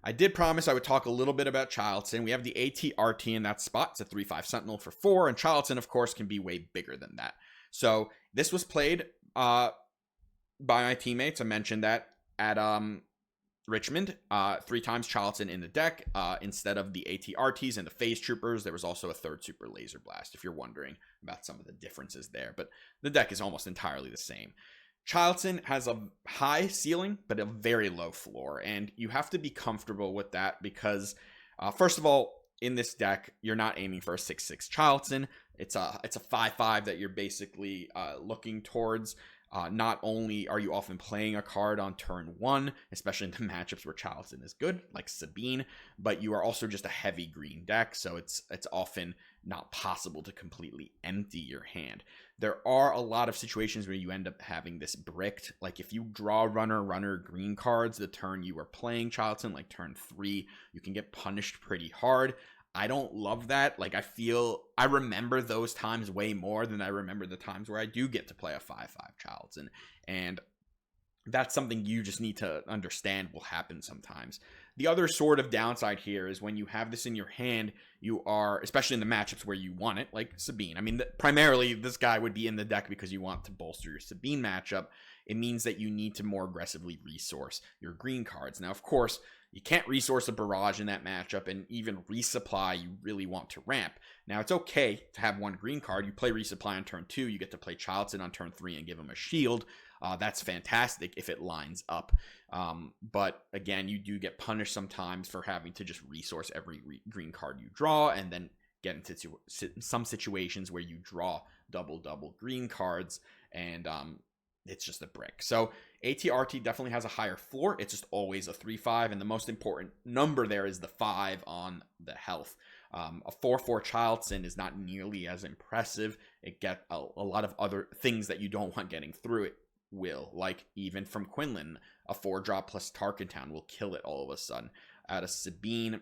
I did promise I would talk a little bit about Childsen. We have the AT-RT in that spot. It's a 3/5 Sentinel for 4, and Childsen, of course, can be way bigger than that. So this was played by my teammates. I mentioned that at Richmond. 3 times Childsen in the deck. Instead of the AT-RTs and the Phase Troopers, there was also a 3rd Super Laser Blast, if you're wondering about some of the differences there. But the deck is almost entirely the same. Childsen has a high ceiling, but a very low floor, and you have to be comfortable with that because, first of all, in this deck, you're not aiming for a 6/6 Childsen. It's a 5/5 that you're basically looking towards. Not only are you often playing a card on turn 1, especially in the matchups where Childsen is good, like Sabine, but you are also just a heavy green deck, so it's often not possible to completely empty your hand. There are a lot of situations where you end up having this bricked, like if you draw runner green cards the turn you are playing Childsen, like turn 3, you can get punished pretty hard. I don't love that. Like, I remember those times way more than I remember the times where I do get to play a 5/5 Childsen. And that's something you just need to understand will happen sometimes. The other sort of downside here is when you have this in your hand, you are, especially in the matchups where you want it, like Sabine. I mean, primarily this guy would be in the deck because you want to bolster your Sabine matchup. It means that you need to more aggressively resource your green cards. Now, of course, you can't resource a barrage in that matchup, and even resupply you really want to ramp. Now, it's okay to have one green card. You play resupply on turn 2, you get to play Childsen on turn 3 and give him a shield. That's fantastic if it lines up. But again, you do get punished sometimes for having to just resource every green card you draw, and then get into some situations where you draw double green cards, and it's just a brick. So ATRT definitely has a higher floor. It's just always a 3-5, and the most important number there is the 5 on the health. A 4-4 Childsen is not nearly as impressive. It gets a lot of other things that you don't want getting through it will, like even from Quinlan, a 4-drop plus Tarkentown will kill it all of a sudden. Out of Sabine,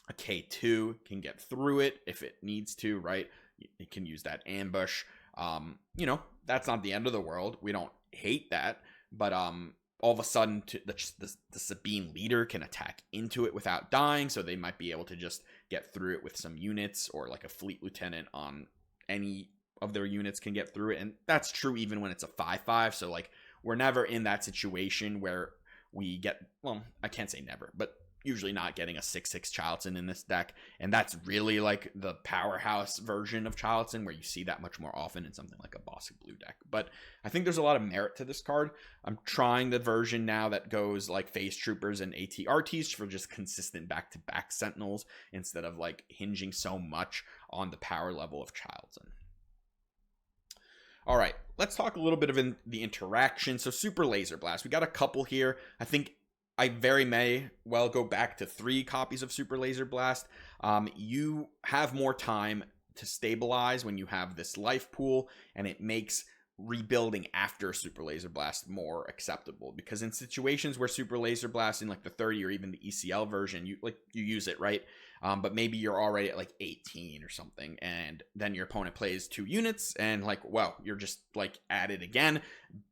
a K2 can get through it if it needs to, right? It can use that ambush. You know, that's not the end of the world. We don't hate that, but all of a sudden the Sabine leader can attack into it without dying, so they might be able to just get through it with some units, or like a fleet lieutenant on any of their units can get through it. And that's true even when it's a 5-5. So like, we're never in that situation where we get, well, I can't say never, but usually not getting a 6-6 Childsen in this deck. And that's really like the powerhouse version of Childsen, where you see that much more often in something like a Bossk Blue deck. But I think there's a lot of merit to this card. I'm trying the version now that goes like Phase Troopers and ATRTs for just consistent back-to-back Sentinels, instead of like hinging so much on the power level of Childsen. All right, let's talk a little bit of the interaction. So Super Laser Blast, we got a couple here. I think I very may well go back to 3 copies of Super Laser Blast. You have more time to stabilize when you have this life pool, and it makes rebuilding after Super Laser Blast more acceptable, because in situations where Super Laser Blast in like the 30 or even the ECL version, you use it, right? But maybe you're already at like 18 or something, and then your opponent plays 2 units, and like, well, you're just like at it again.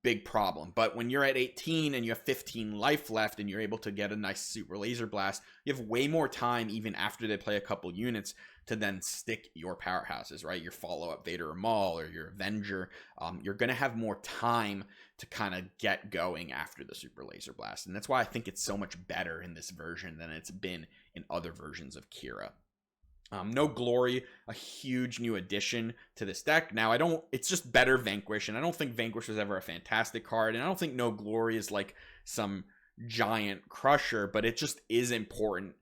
Big problem. But when you're at 18 and you have 15 life left, and you're able to get a nice Super Laser Blast, you have way more time even after they play a couple units to then stick your powerhouses, right? Your follow-up Vader Maul or your Avenger. You're going to have more time to kind of get going after the Super Laser Blast. And that's why I think it's so much better in this version than it's been in other versions of Qi'ra. No Glory, a huge new addition to this deck. Now, it's just better Vanquish, and I don't think Vanquish was ever a fantastic card, and I don't think No Glory is like some giant crusher, but it just is important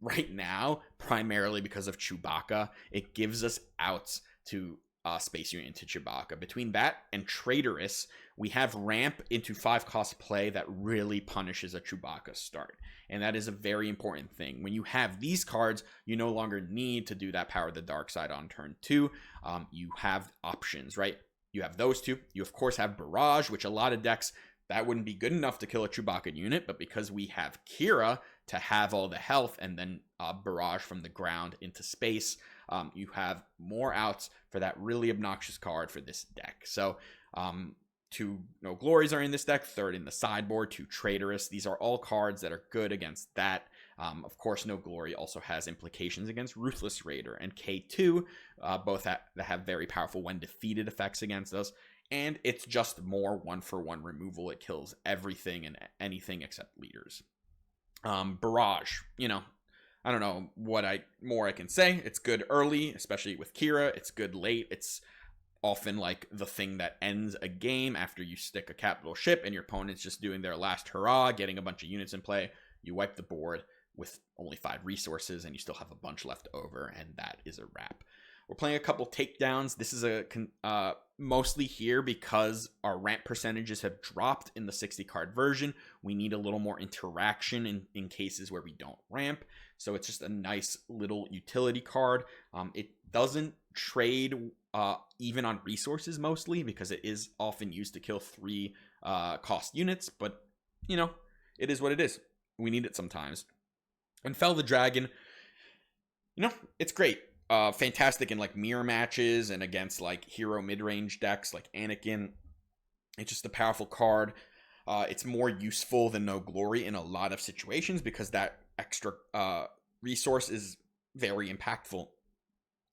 right now, primarily because of Chewbacca. It gives us outs to Space Unit into Chewbacca. Between that and Traitorous, we have ramp into 5-cost play that really punishes a Chewbacca start. And that is a very important thing. When you have these cards, you no longer need to do that Power of the Dark Side on turn 2. You have options, right? You have those 2. You, of course, have Barrage, which a lot of decks, that wouldn't be good enough to kill a Chewbacca unit. But because we have Qi'ra to have all the health and then Barrage from the ground into space, you have more outs for that really obnoxious card for this deck. So 2 No Glories are in this deck, 3rd in the sideboard, 2 Traitorous. These are all cards that are good against that. Of course, No Glory also has implications against Ruthless Raider and K2, both that have very powerful when defeated effects against us. And it's just more 1-for-1 removal. It kills everything and anything except leaders. Barrage, you know, I don't know what more I can say. It's good early, especially with Qi'ra. It's good late. It's often like the thing that ends a game after you stick a capital ship and your opponent's just doing their last hurrah, getting a bunch of units in play. You wipe the board with only 5 resources, and you still have a bunch left over, and that is a wrap. We're playing a couple takedowns. This is mostly here because our ramp percentages have dropped in the 60-card version. We need a little more interaction in cases where we don't ramp. So it's just a nice little utility card. It doesn't trade even on resources mostly, because it is often used to kill 3 cost units. But, you know, it is what it is. We need it sometimes. And Fell the Dragon, you know, it's great. Fantastic in like mirror matches and against like hero mid-range decks like Anakin. It's just a powerful card. It's more useful than No Glory in a lot of situations because that extra resource is very impactful.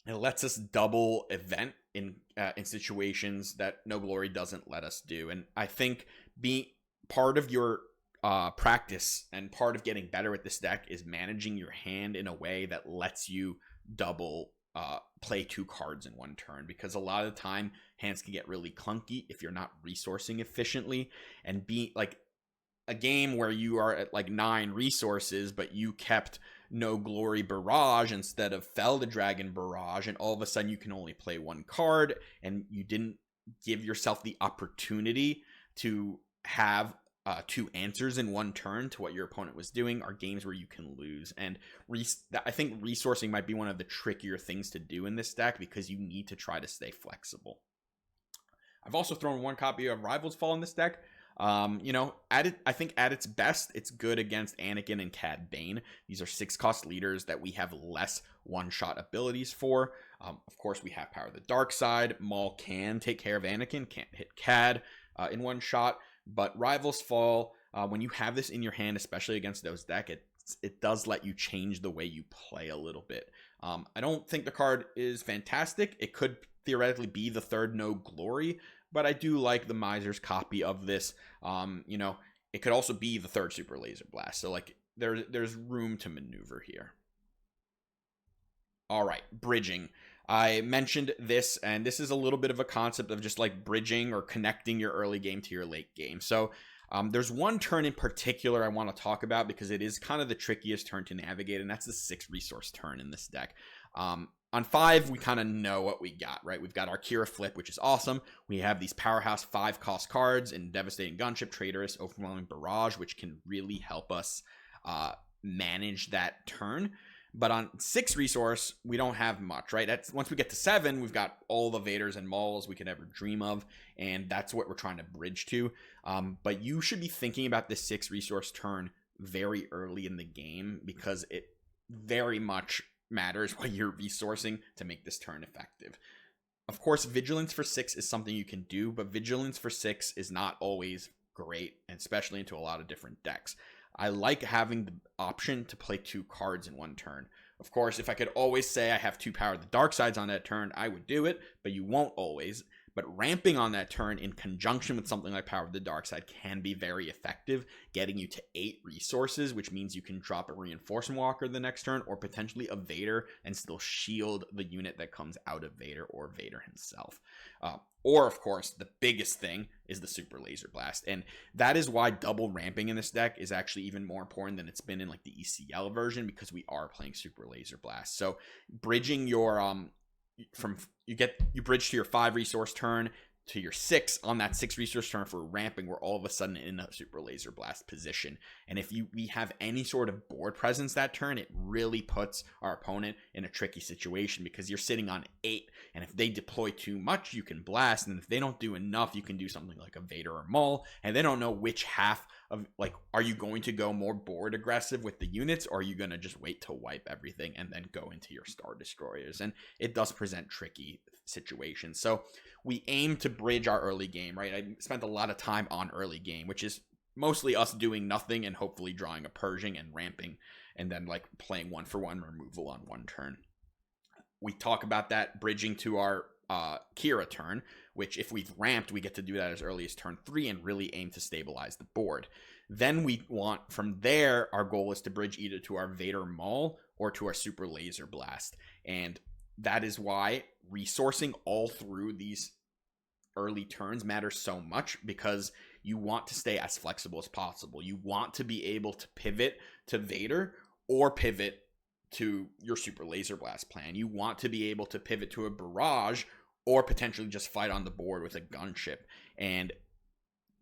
It lets us double event in situations that No Glory doesn't let us do. And I think being part of your practice and part of getting better at this deck is managing your hand in a way that lets you double play 2 cards in one turn, because a lot of the time hands can get really clunky if you're not resourcing efficiently. And be like a game where you are at like 9 resources but you kept No Glory Barrage instead of Fell the Dragon Barrage, and all of a sudden you can only play 1 card and you didn't give yourself the opportunity to have 2 answers in one turn to what your opponent was doing, are games where you can lose. And I think resourcing might be one of the trickier things to do in this deck, because you need to try to stay flexible. I've also thrown 1 copy of Rival's Fall in this deck. You know, I think at its best, it's good against Anakin and Cad Bane. These are 6-cost leaders that we have less one-shot abilities for. Of course, we have Power of the Dark Side. Maul can take care of Anakin, can't hit Cad in one shot. But Rival's Fall, when you have this in your hand, especially against those decks, it does let you change the way you play a little bit. I don't think the card is fantastic. It could theoretically be the 3rd No Glory, but I do like the Miser's copy of this. You know, it could also be the 3rd Super Laser Blast. So like there's room to maneuver here. All right, bridging. I mentioned this, and this is a little bit of a concept of just like bridging or connecting your early game to your late game. So there's 1 turn in particular I want to talk about, because it is kind of the trickiest turn to navigate, and that's the 6 resource turn in this deck. On 5, we kind of know what we got, right? We've got our Qi'ra Flip, which is awesome. We have these powerhouse 5-cost cards in Devastating Gunship, Traitorous, Overwhelming Barrage, which can really help us manage that turn. But on 6 resource, we don't have much, right? Once we get to 7, we've got all the Vaders and Mauls we could ever dream of, and that's what we're trying to bridge to. But you should be thinking about this 6 resource turn very early in the game, because it very much matters what you're resourcing to make this turn effective. Of course, Vigilance for 6 is something you can do, but Vigilance for 6 is not always great, and especially into a lot of different decks. I like having the option to play 2 cards in one turn. Of course, if I could always say I have 2 Power of the Dark Sides on that turn, I would do it, but you won't always. But ramping on that turn in conjunction with something like Power of the Dark Side can be very effective, getting you to 8 resources, which means you can drop a Reinforcement Walker the next turn, or potentially a Vader and still shield the unit that comes out of Vader or Vader himself. Or, of course, the biggest thing is the Super Laser Blast. And that is why double ramping in this deck is actually even more important than it's been in like the ECL version, because we are playing Super Laser Blast. So bridging your you bridge to your 5 resource turn to your 6 on that 6 resource turn for ramping, we're all of a sudden in a Super Laser Blast position. And if we have any sort of board presence that turn, it really puts our opponent in a tricky situation, because you're sitting on 8, and if they deploy too much, you can blast, and if they don't do enough, you can do something like a Vader or Maul, and they don't know which half of, like, are you going to go more board aggressive with the units, or are you going to just wait to wipe everything and then go into your Star Destroyers? And it does present tricky situations. So we aim to bridge our early game, right? I spent a lot of time on early game, which is mostly us doing nothing and hopefully drawing a Purging and ramping, and then like playing 1-for-1 removal on 1 turn. We talk about that bridging to our Qi'ra turn, which if we've ramped, we get to do that as early as turn 3 and really aim to stabilize the board. Then we want, from there, our goal is to bridge either to our Vader Maul or to our Super Laser Blast. And that is why resourcing all through these early turns matters so much, because you want to stay as flexible as possible. You want to be able to pivot to Vader or pivot to your Super Laser Blast plan. You want to be able to pivot to a Barrage or potentially just fight on the board with a gunship. And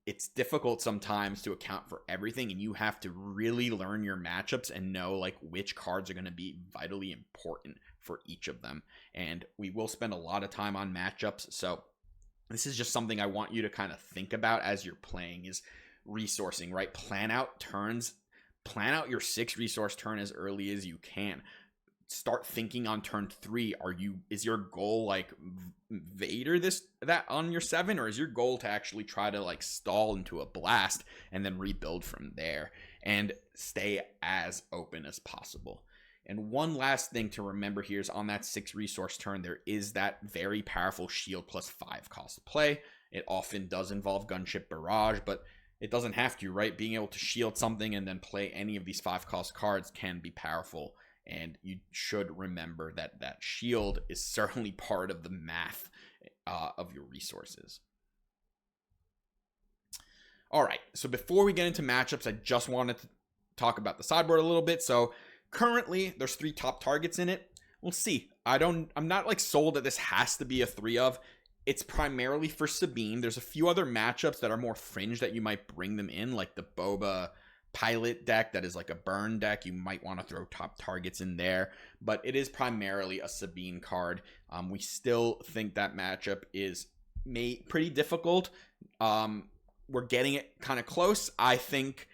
it's difficult sometimes to account for everything, and you have to really learn your matchups and know like which cards are going to be vitally important for each of them. And we will spend a lot of time on matchups, so this is just something I want you to kind of think about as you're playing, is resourcing, right? Plan out turns, plan out your 6 resource turn as early as you can. Start thinking on turn 3. Is your goal like Vader that on your 7, or is your goal to actually try to like stall into a blast and then rebuild from there? and stay as open as possible. And one last thing to remember here is on that 6 resource turn, there is that very powerful shield plus 5 cost play. It often does involve Gunship Barrage, but it doesn't have to, right? Being able to shield something and then play any of these 5 cost cards can be powerful. And you should remember that that shield is certainly part of the math of your resources. All right, so before we get into matchups, I just wanted to talk about the sideboard a little bit. So currently, there's 3 top targets in it. We'll see. I'm not like sold that this has to be a 3 of. It's primarily for Sabine. There's a few other matchups that are more fringe that you might bring them in, like the Boba Pilot deck that is like a burn deck. You might want to throw top targets in there, but it is primarily a Sabine card. We still think that matchup is pretty difficult. We're getting it kind of close. I think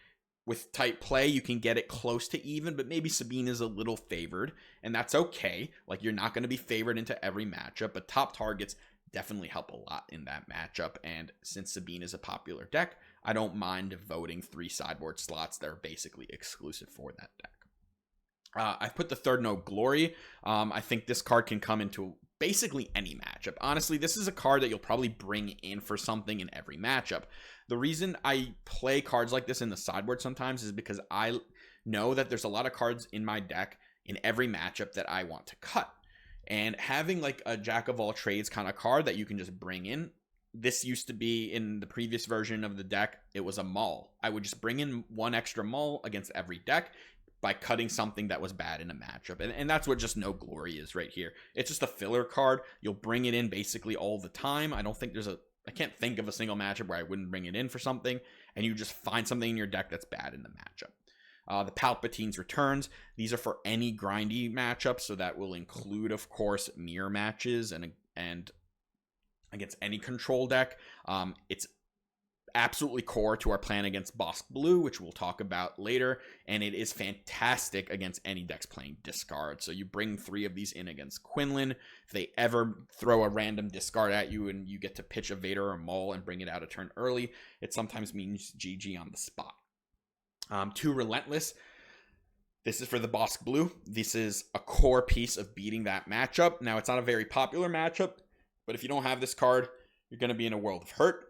with tight play, you can get it close to even, but maybe Sabine is a little favored, and that's okay. Like, you're not going to be favored into every matchup, but top targets definitely help a lot in that matchup. And since Sabine is a popular deck, I don't mind voting 3 sideboard slots that are basically exclusive for that deck. I've put the third No Glory. I think this card can come into basically any matchup. Honestly, this is a card that you'll probably bring in for something in every matchup. The reason I play cards like this in the sideboard sometimes is because I know that there's a lot of cards in my deck in every matchup that I want to cut. And having like a jack of all trades kind of card that you can just bring in. This used to be in the previous version of the deck. It was a Maul. I would just bring in 1 extra Maul against every deck by cutting something that was bad in a matchup. And that's what just No Glory is right here. It's just a filler card. You'll bring it in basically all the time. I can't think of a single matchup where I wouldn't bring it in for something. And you just find something in your deck that's bad in the matchup. The Palpatine's Returns. These are for any grindy matchup, so that will include, of course, mirror matches and against any control deck. It's absolutely core to our plan against Bossk Blue, which we'll talk about later, and it is fantastic against any decks playing discard. So you bring 3 of these in against Quinlan. If they ever throw a random discard at you and you get to pitch a Vader or Maul and bring it out a turn early, it sometimes means GG on the spot. 2 Relentless. This is for the Bossk Blue. This is a core piece of beating that matchup. Now, it's not a very popular matchup, but if you don't have this card, you're going to be in a world of hurt.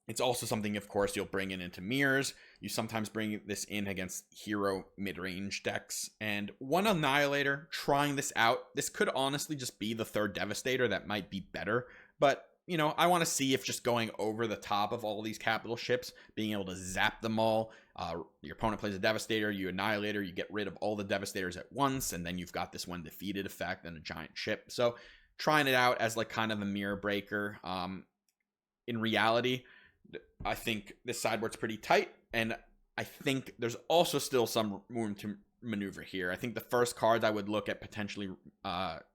It's also something, of course, you'll bring it into mirrors. You sometimes bring this in against hero mid-range decks. And 1 Annihilator, trying this out. This could honestly just be the 3rd Devastator that might be better. But, you know, I want to see if just going over the top of all these capital ships, being able to zap them all. Your opponent plays a Devastator, you Annihilator, you get rid of all the Devastators at once, and then you've got this one defeated effect and a giant ship. So trying it out as like kind of a mirror breaker. In reality, I think this sideboard's pretty tight, and I think there's also still some room to maneuver here. I think the first cards I would look at potentially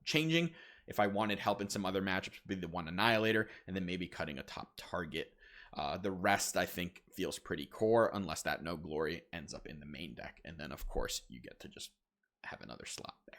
changing if I wanted help in some other matchups would be the 1 Annihilator, and then maybe cutting a top target. The rest, I think, feels pretty core, unless that No Glory ends up in the main deck, and then, of course, you get to just have another slot there.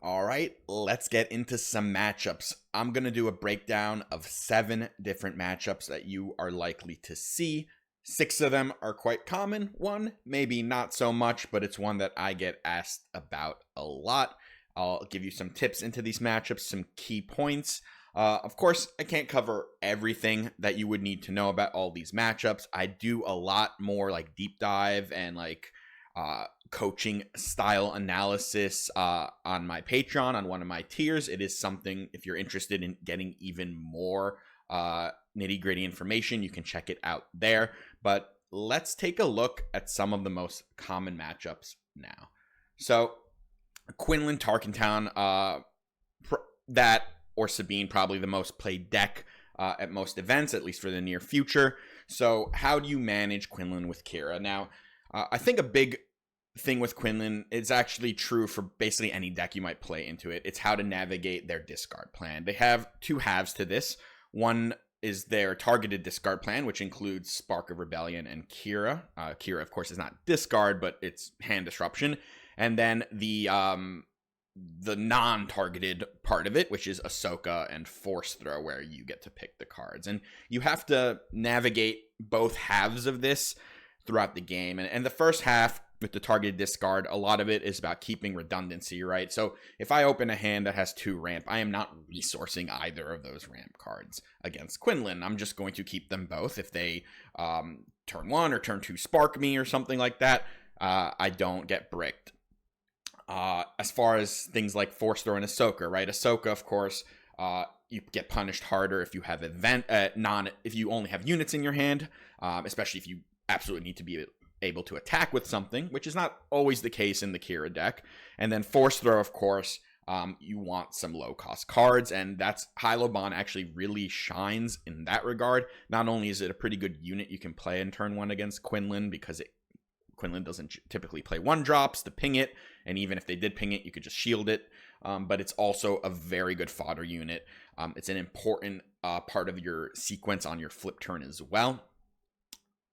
All right, let's get into some matchups. I'm going to do a breakdown of 7 different matchups that you are likely to see. 6 of them are quite common. 1, maybe not so much, but it's one that I get asked about a lot. I'll give you some tips into these matchups, some key points. Of course, I can't cover everything that you would need to know about all these matchups. I do a lot more like deep dive and like coaching style analysis on my Patreon, on one of my tiers. It is something, if you're interested in getting even more nitty gritty information, you can check it out there. But let's take a look at some of the most common matchups now. So Quinlan Tarkentown, that or Sabine, probably the most played deck at most events, at least for the near future. So how do you manage Quinlan with Qi'ra? Now, I think a big thing with Quinlan is actually true for basically any deck you might play into it. It's how to navigate their discard plan. They have 2 halves to this. One is their targeted discard plan, which includes Spark of Rebellion and Qi'ra. Qi'ra, of course, is not discard, but it's hand disruption. And then the non-targeted part of it, which is Ahsoka and Force Throw, where you get to pick the cards. And you have to navigate both halves of this throughout the game. And the first half with the targeted discard, a lot of it is about keeping redundancy, right? So if I open a hand that has 2 ramp, I am not resourcing either of those ramp cards against Quinlan. I'm just going to keep them both. If they turn 1 or turn 2 spark me or something like that, I don't get bricked. As far as things like Force Throw and Ahsoka, right? Ahsoka, of course, you get punished harder if you have if you only have units in your hand, especially if you absolutely need to be able to attack with something, which is not always the case in the Qi'ra deck. And then Force Throw, of course, you want some low-cost cards, and that's Hilo Bond actually really shines in that regard. Not only is it a pretty good unit you can play in turn 1 against Quinlan, because Quinlan doesn't typically play 1-drops to ping it, and even if they did ping it, you could just shield it. But it's also a very good fodder unit. It's an important part of your sequence on your flip turn as well.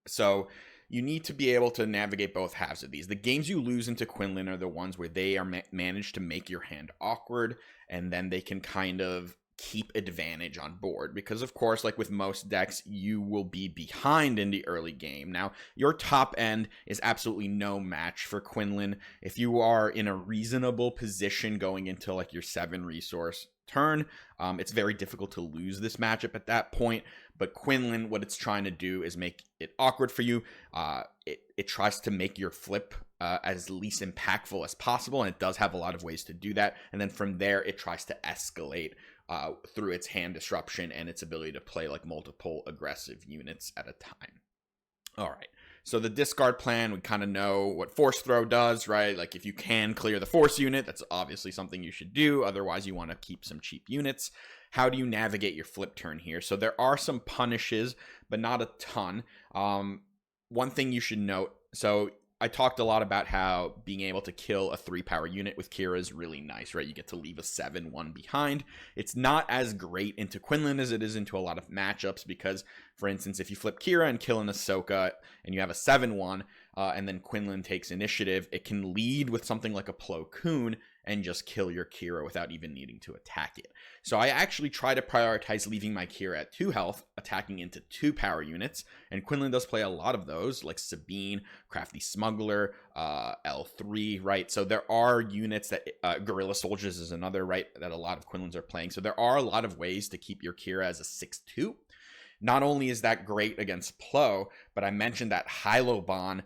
So you need to be able to navigate both halves of these. The games you lose into Quinlan are the ones where they are managed to make your hand awkward, and then they can kind of keep advantage on board, because of course, like with most decks, you will be behind in the early game. Now, your top end is absolutely no match for Quinlan. If you are in a reasonable position going into like your 7 resource turn, it's very difficult to lose this matchup at that point. But Quinlan, what it's trying to do is make it awkward for you. It tries to make your flip as least impactful as possible, and it does have a lot of ways to do that. And then from there, it tries to escalate through its hand disruption and its ability to play like multiple aggressive units at a time. All right, so the discard plan, we kind of know what Force Throw does, right? Like if you can clear the Force unit, that's obviously something you should do. Otherwise, you want to keep some cheap units. How do you navigate your flip turn here? So there are some punishes, but not a ton. One thing you should note, so I talked a lot about how being able to kill a 3-power unit with Qi'ra is really nice, right? You get to leave a 7-1 behind. It's not as great into Quinlan as it is into a lot of matchups, because, for instance, if you flip Qi'ra and kill an Ahsoka and you have a 7-1, and then Quinlan takes initiative, it can lead with something like a Plo Koon and just kill your Qi'ra without even needing to attack it. So I actually try to prioritize leaving my Qi'ra at 2 health, attacking into 2 power units, and Quinlan does play a lot of those, like Sabine, Crafty Smuggler, L3, right? So there are units that, Guerrilla Soldiers is another, right, that a lot of Quinlans are playing. So there are a lot of ways to keep your Qi'ra as a 6-2. Not only is that great against Plo, but I mentioned that Hilo Bond,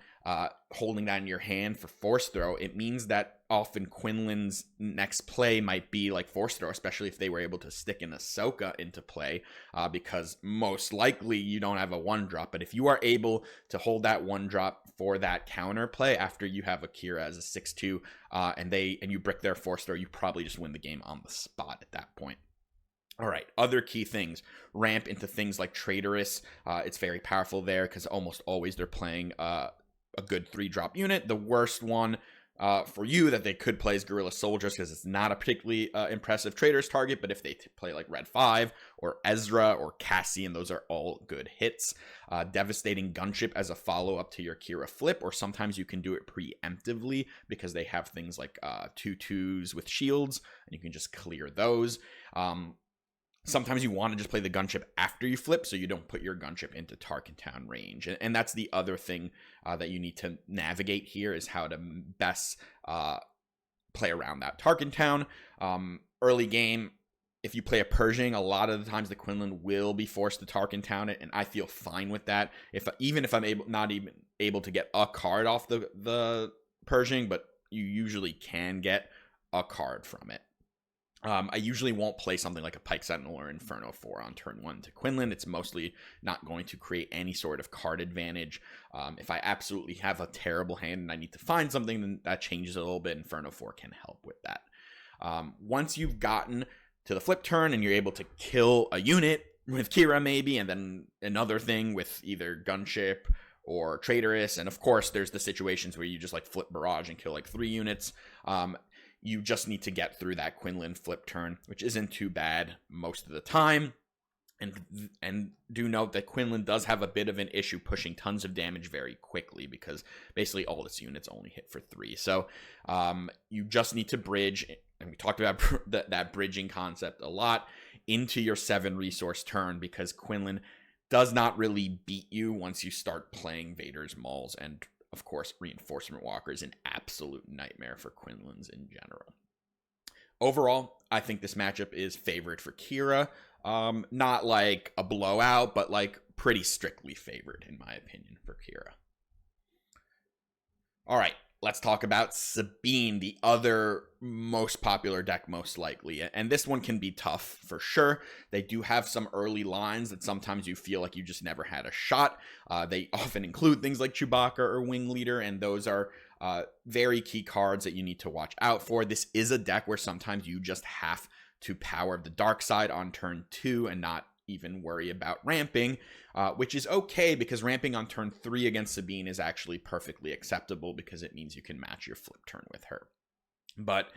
holding that in your hand for Force Throw, it means that often Quinlan's next play might be like Force Throw, especially if they were able to stick an Ahsoka into play, because most likely you don't have a 1-drop. But if you are able to hold that 1-drop for that counter play after you have a Qi'ra as a 6-2, and you brick their Force Throw, you probably just win the game on the spot at that point. All right, other key things. Ramp into things like Traitorous. It's very powerful there because almost always they're playing a good 3-drop unit. The worst one for you that they could play is Guerrilla Soldiers, because it's not a particularly impressive Traitorous target, but if they play like Red 5 or Ezra or Cassian, those are all good hits. Devastating Gunship as a follow-up to your Qi'ra flip, or sometimes you can do it preemptively because they have things like 2/2s with shields, and you can just clear those. Sometimes you want to just play the gunship after you flip, so you don't put your gunship into Tarkin Town range. And that's the other thing that you need to navigate here, is how to best play around that Tarkin Town. Early game, if you play a Pershing, a lot of the times the Quinlan will be forced to Tarkin Town it, and I feel fine with that. Even if I'm not even able to get a card off the Pershing, but you usually can get a card from it. I usually won't play something like a Pike Sentinel or Inferno 4 on turn 1 to Quinlan. It's mostly not going to create any sort of card advantage. If I absolutely have a terrible hand and I need to find something, then that changes a little bit. Inferno 4 can help with that. Once you've gotten to the flip turn and you're able to kill a unit with Qi'ra maybe, and then another thing with either Gunship or Traitorous, and of course there's the situations where you just like flip Barrage and kill like 3 units. You just need to get through that Quinlan flip turn, which isn't too bad most of the time. And do note that Quinlan does have a bit of an issue pushing tons of damage very quickly, because basically all its units only hit for 3. So you just need to bridge, and we talked about that bridging concept a lot, into your 7 resource turn, because Quinlan does not really beat you once you start playing Vader's Mauls, and of course Reinforcement Walker is an absolute nightmare for Quinlans in general. Overall, I think this matchup is favored for Qi'ra. Not like a blowout, but like pretty strictly favored in my opinion for Qi'ra. All right, let's talk about Sabine, the other most popular deck most likely. And this one can be tough for sure. They do have some early lines that sometimes you feel like you just never had a shot. They often include things like Chewbacca or Wing Leader, and those are very key cards that you need to watch out for. This is a deck where sometimes you just have to power the dark side on turn 2 and not even worry about ramping, which is okay because ramping on turn 3 against Sabine is actually perfectly acceptable because it means you can match your flip turn with her. But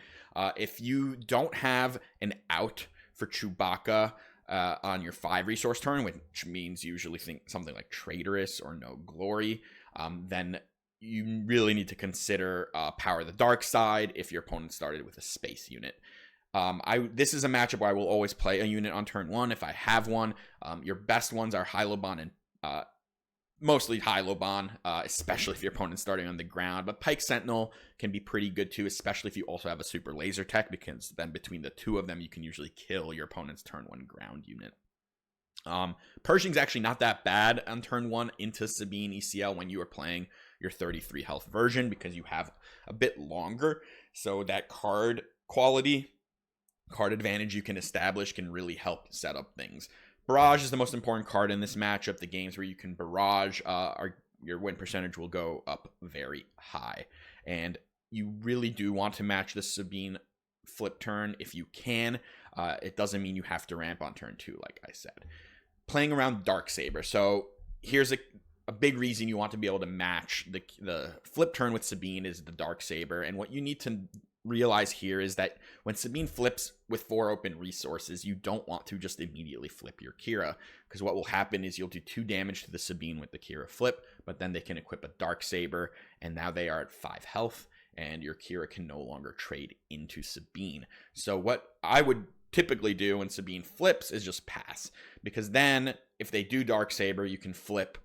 if you don't have an out for Chewbacca on your 5 resource turn, which means usually think something like Traitorous or No Glory, then you really need to consider Power the Dark Side if your opponent started with a space unit. This is a matchup where I will always play a unit on turn 1 if I have one. Your best ones are Hyloban and mostly Hyloban, especially if your opponent's starting on the ground. But Pike Sentinel can be pretty good too, especially if you also have a super laser tech, because then between the two of them, you can usually kill your opponent's turn 1 ground unit. Pershing's actually not that bad on turn 1 into Sabine ECL when you are playing your 33 health version, because you have a bit longer. So that card quality, card advantage you can establish can really help set up things. Barrage is the most important card in this matchup. The games where you can barrage, your win percentage will go up very high. And you really do want to match the Sabine flip turn if you can. It doesn't mean you have to ramp on turn 2, like I said. Playing around Darksaber. So here's a big reason you want to be able to match the flip turn with Sabine is the Darksaber. And what you need to realize here is that when Sabine flips with 4 open resources, you don't want to just immediately flip your Qi'ra, because what will happen is you'll do 2 damage to the Sabine with the Qi'ra flip, but then they can equip a Darksaber, and now they are at 5 health, and your Qi'ra can no longer trade into Sabine. So what I would typically do when Sabine flips is just pass, because then if they do Darksaber, you can flip,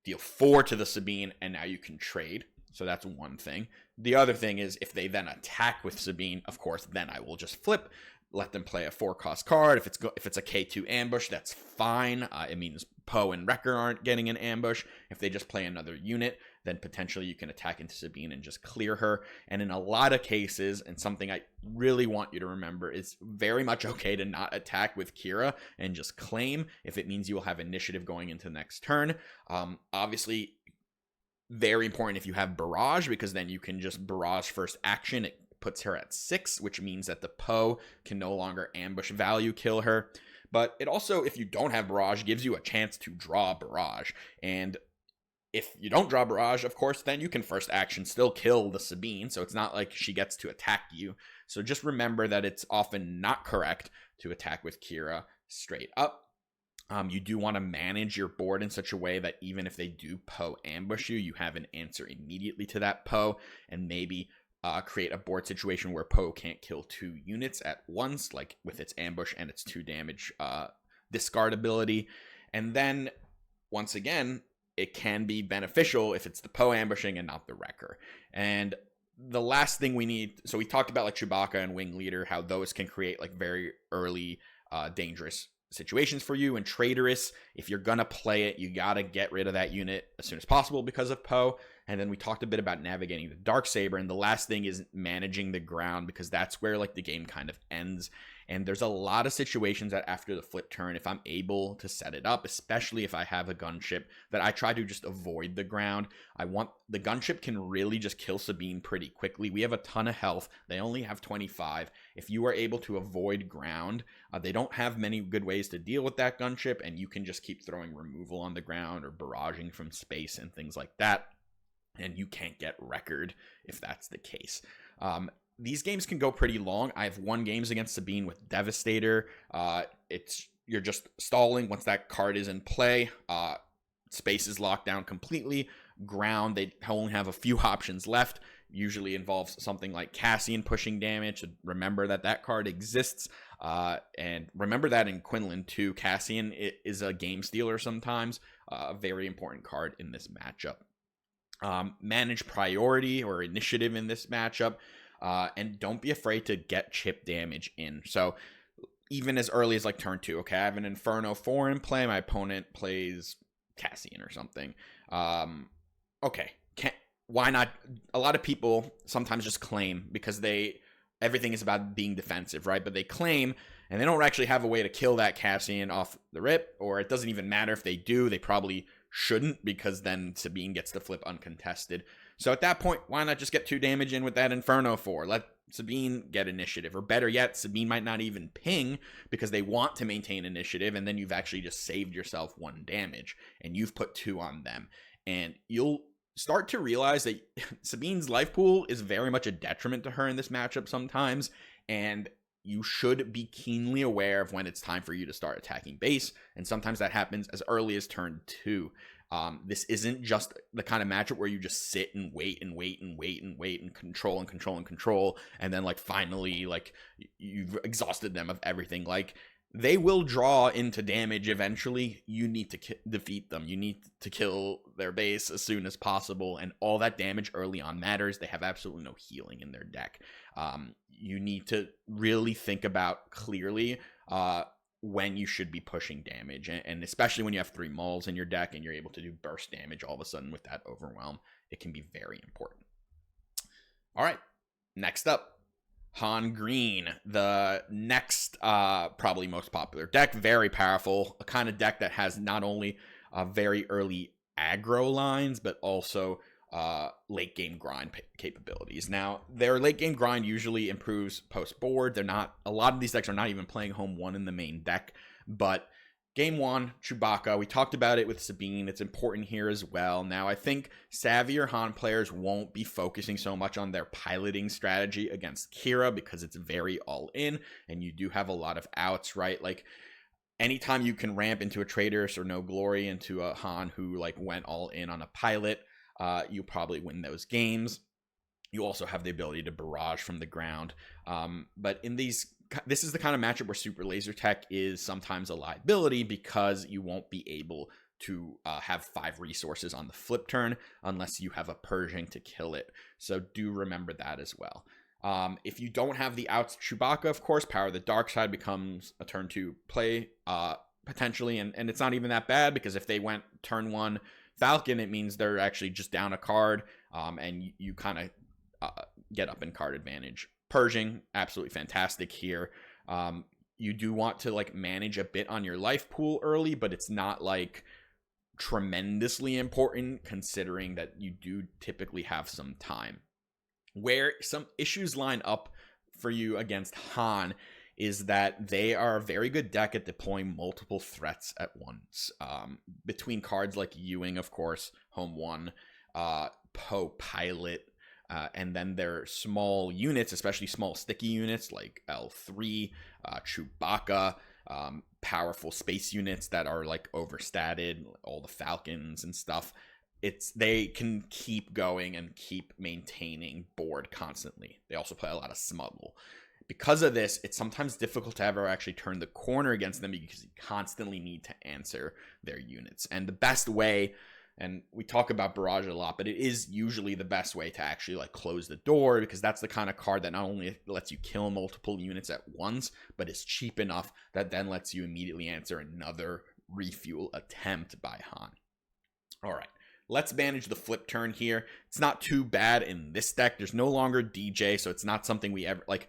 deal 4 to the Sabine, and now you can trade. So that's one thing. The other thing is if they then attack with Sabine, of course, then I will just flip, let them play a 4-cost card. If it's a K2 ambush, that's fine. It means Poe and Wrecker aren't getting an ambush. If they just play another unit, then potentially you can attack into Sabine and just clear her. And in a lot of cases, and something I really want you to remember, is very much okay to not attack with Qi'ra and just claim if it means you will have initiative going into the next turn. Obviously, very important if you have barrage, because then you can just barrage first action. It puts her at 6, which means that the Poe can no longer ambush value kill her. But it also, if you don't have barrage, gives you a chance to draw barrage. And if you don't draw barrage, of course, then you can first action still kill the Sabine. So it's not like she gets to attack you. So just remember that it's often not correct to attack with Qi'ra straight up. You do want to manage your board in such a way that even if they do Poe ambush you, you have an answer immediately to that Poe, and maybe create a board situation where Poe can't kill 2 units at once, like with its ambush and its 2 damage discard ability. And then, once again, it can be beneficial if it's the Poe ambushing and not the Wrecker. And the last thing we need, so we talked about like Chewbacca and Wing Leader, how those can create like very early dangerous situations for you. And Traitorous, if you're gonna play it, you gotta get rid of that unit as soon as possible because of Poe. And then we talked a bit about navigating the Darksaber, and the last thing is managing the ground, because that's where like the game kind of ends. And there's a lot of situations that after the flip turn, if I'm able to set it up, especially if I have a gunship, that I try to just avoid the ground. The gunship can really just kill Sabine pretty quickly. We have a ton of health. They only have 25. If you are able to avoid ground, they don't have many good ways to deal with that gunship, and you can just keep throwing removal on the ground or barraging from space and things like that. And you can't get wreckered if that's the case. These games can go pretty long. I've won games against Sabine with Devastator. You're just stalling once that card is in play. Space is locked down completely. Ground, they only have a few options left. Usually involves something like Cassian pushing damage. Remember that card exists. And remember that in Quinlan too. Cassian is a game stealer sometimes, a very important card in this matchup. Manage priority or initiative in this matchup, and don't be afraid to get chip damage in. So even as early as like turn 2, okay, I have an Inferno 4 in play, my opponent plays Cassian or something. Okay, why not? A lot of people sometimes just claim because everything is about being defensive, right? But they claim and they don't actually have a way to kill that Cassian off the rip, or it doesn't even matter if they do. They probably shouldn't, because then Sabine gets to flip uncontested. So at that point, why not just get 2 damage in with that Inferno 4? Let Sabine get initiative, or better yet, Sabine might not even ping because they want to maintain initiative, and then you've actually just saved yourself 1 damage, and you've put 2 on them. And you'll start to realize that Sabine's life pool is very much a detriment to her in this matchup sometimes, and you should be keenly aware of when it's time for you to start attacking base, and sometimes that happens as early as turn 2. This isn't just the kind of matchup where you just sit and wait and wait and wait and wait and control and control and control, and then like finally like you've exhausted them of everything. Like, they will draw into damage eventually. You need to defeat them. You need to kill their base as soon as possible, and all that damage early on matters. They have absolutely no healing in their deck. You need to really think about clearly when you should be pushing damage, and especially when you have 3 Mauls in your deck and you're able to do burst damage all of a sudden with that Overwhelm, it can be very important. All right, next up, Han Green, the next probably most popular deck. Very powerful, a kind of deck that has not only very early aggro lines, but also late game grind capabilities. Now, their late game grind usually improves post board. A lot of these decks are not even playing home 1 in the main deck, but game 1, Chewbacca, we talked about it with Sabine. It's important here as well. Now, I think savvier Han players won't be focusing so much on their piloting strategy against Qi'ra because it's very all in, and you do have a lot of outs, right? Like, anytime you can ramp into a Traitorous or No Glory into a Han who like went all in on a pilot, you probably win those games. You also have the ability to barrage from the ground. But this is the kind of matchup where Super Laser Tech is sometimes a liability because you won't be able to have 5 resources on the flip turn unless you have a Pershing to kill it. So do remember that as well. If you don't have the outs Chewbacca, of course, Power of the Dark Side becomes a turn 2 play potentially, and it's not even that bad because if they went turn 1 Falcon, it means they're actually just down a card, and you kind of get up in card advantage. Pershing, absolutely fantastic here. You do want to like manage a bit on your life pool early, but it's not like tremendously important considering that you do typically have some time. Where some issues line up for you against Han is that they are a very good deck at deploying multiple threats at once. Between cards like Ewing, of course, home 1, Poe Pilot, and then their small units, especially small sticky units like L3, Chewbacca, powerful space units that are like overstated, all the Falcons and stuff. They can keep going and keep maintaining board constantly. They also play a lot of smuggle. Because of this, it's sometimes difficult to ever actually turn the corner against them because you constantly need to answer their units. And the best way, and we talk about barrage a lot, but it is usually the best way to actually like close the door, because that's the kind of card that not only lets you kill multiple units at once, but is cheap enough that then lets you immediately answer another refuel attempt by Han. All right. Let's manage the flip turn here. It's not too bad in this deck. There's no longer DJ, so it's not something we ever like.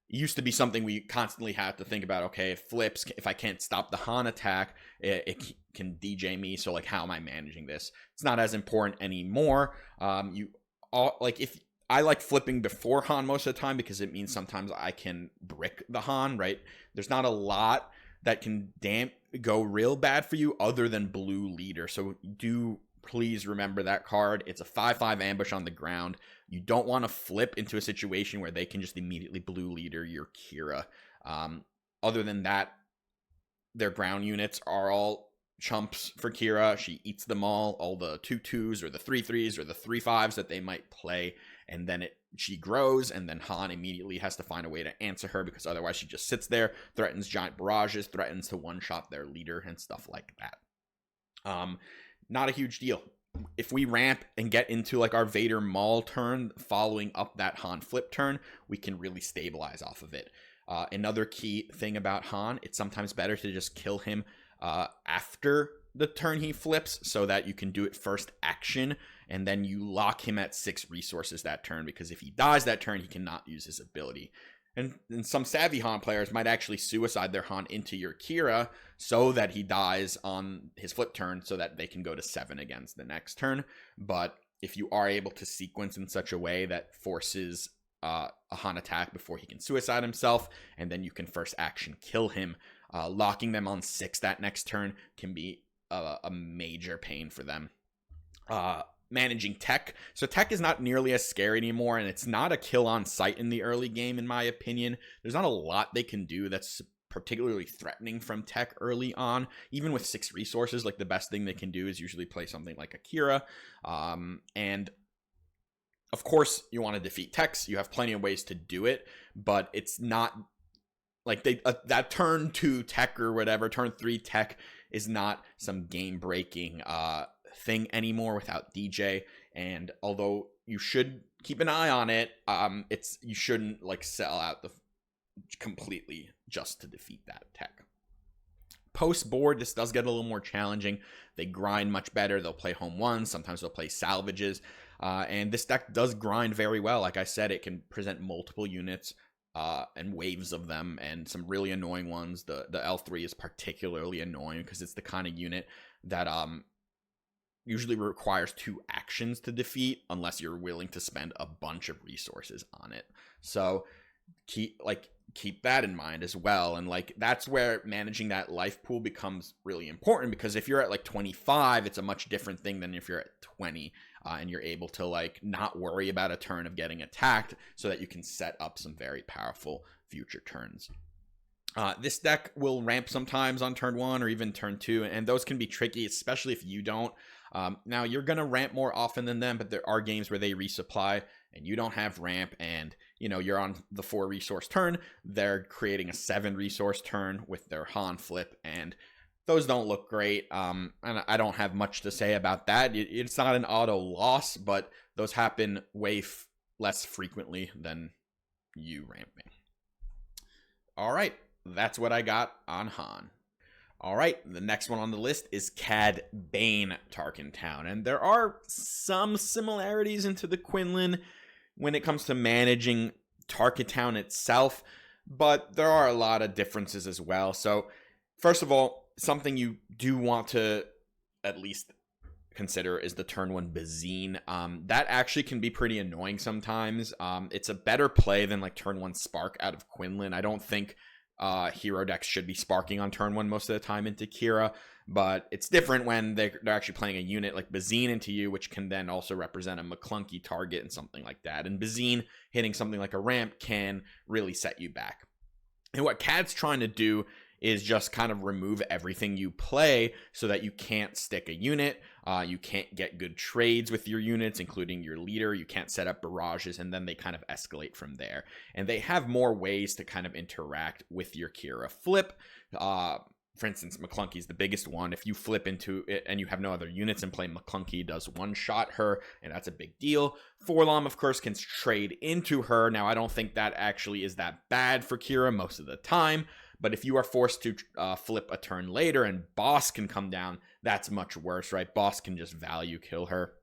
It used to be something we constantly had to think about. Okay, it flips. If I can't stop the Han attack, it can DJ me. So like, how am I managing this? It's not as important anymore. If I like flipping before Han most of the time because it means sometimes I can brick the Han. Right? There's not a lot that can go real bad for you other than Blue Leader. So do please remember that card. It's a 5/5 ambush on the ground. You don't want to flip into a situation where they can just immediately Blue Leader your Qi'ra. Other than that, their ground units are all chumps for Qi'ra. She eats them all the 2/2s or the 3/3s or the 3/5s that they might play. and then she grows, and then Han immediately has to find a way to answer her, because otherwise she just sits there, threatens giant barrages, threatens to one-shot their leader, and stuff like that. Not a huge deal. If we ramp and get into like our Vader Maul turn following up that Han flip turn, we can really stabilize off of it. Another key thing about Han, it's sometimes better to just kill him after the turn he flips, so that you can do it first action, and then you lock him at 6 resources that turn, because if he dies that turn, he cannot use his ability. And some savvy Han players might actually suicide their Han into your Qi'ra so that he dies on his flip turn, so that they can go to 7 against the next turn. But if you are able to sequence in such a way that forces a Han attack before he can suicide himself, and then you can first action kill him, locking them on 6 that next turn can be a major pain for them. Managing tech. So tech is not nearly as scary anymore, and it's not a kill on sight in the early game, in my opinion. There's not a lot they can do that's particularly threatening from tech early on. Even with 6 resources, like the best thing they can do is usually play something like a Qi'ra. And of course, you want to defeat techs. You have plenty of ways to do it, but it's not like that turn 2 tech or whatever, turn 3 tech is not some game-breaking thing anymore without DJ. And although you should keep an eye on it, you shouldn't like sell out completely just to defeat that tech. Post board, this does get a little more challenging. They grind much better. They'll play home ones. Sometimes they'll play salvages. And this deck does grind very well. Like I said, it can present multiple units and waves of them, and some really annoying ones. The L3 is particularly annoying because it's the kind of unit that usually requires 2 actions to defeat, unless you're willing to spend a bunch of resources on it. So keep that in mind as well. And like that's where managing that life pool becomes really important, because if you're at like 25, it's a much different thing than if you're at 20, and you're able to like not worry about a turn of getting attacked, so that you can set up some very powerful future turns. This deck will ramp sometimes on turn 1 or even turn 2, and those can be tricky, especially if you don't. Now you're gonna ramp more often than them, but there are games where they resupply and you don't have ramp, and you know you're on the 4 resource turn. They're creating a 7 resource turn with their Han flip, and those don't look great. And I don't have much to say about that. It's not an auto loss, but those happen way less frequently than you ramping. All right, that's what I got on Han. All right, the next one on the list is Cad Bane Tarkin Town, and there are some similarities into the Quinlan when it comes to managing Tarkin Town itself, but there are a lot of differences as well. So first of all, something you do want to at least consider is the turn 1 Bazine. That actually can be pretty annoying sometimes. It's a better play than like turn 1 Spark out of Quinlan. I don't think hero decks should be sparking on turn 1 most of the time into Qi'ra, but it's different when they're actually playing a unit like Bazine into you, which can then also represent a McClunky target and something like that. And Bazine hitting something like a ramp can really set you back. And what Cad's trying to do is just kind of remove everything you play so that you can't stick a unit, you can't get good trades with your units, including your leader, you can't set up barrages, and then they kind of escalate from there. And they have more ways to kind of interact with your Qi'ra flip. For instance, McClunky is the biggest one. If you flip into it and you have no other units in play, McClunky does one-shot her, and that's a big deal. Forlom, of course, can trade into her. Now, I don't think that actually is that bad for Qi'ra most of the time, but if you are forced to flip a turn later and Bossk can come down, that's much worse, right? Bossk can just value kill her.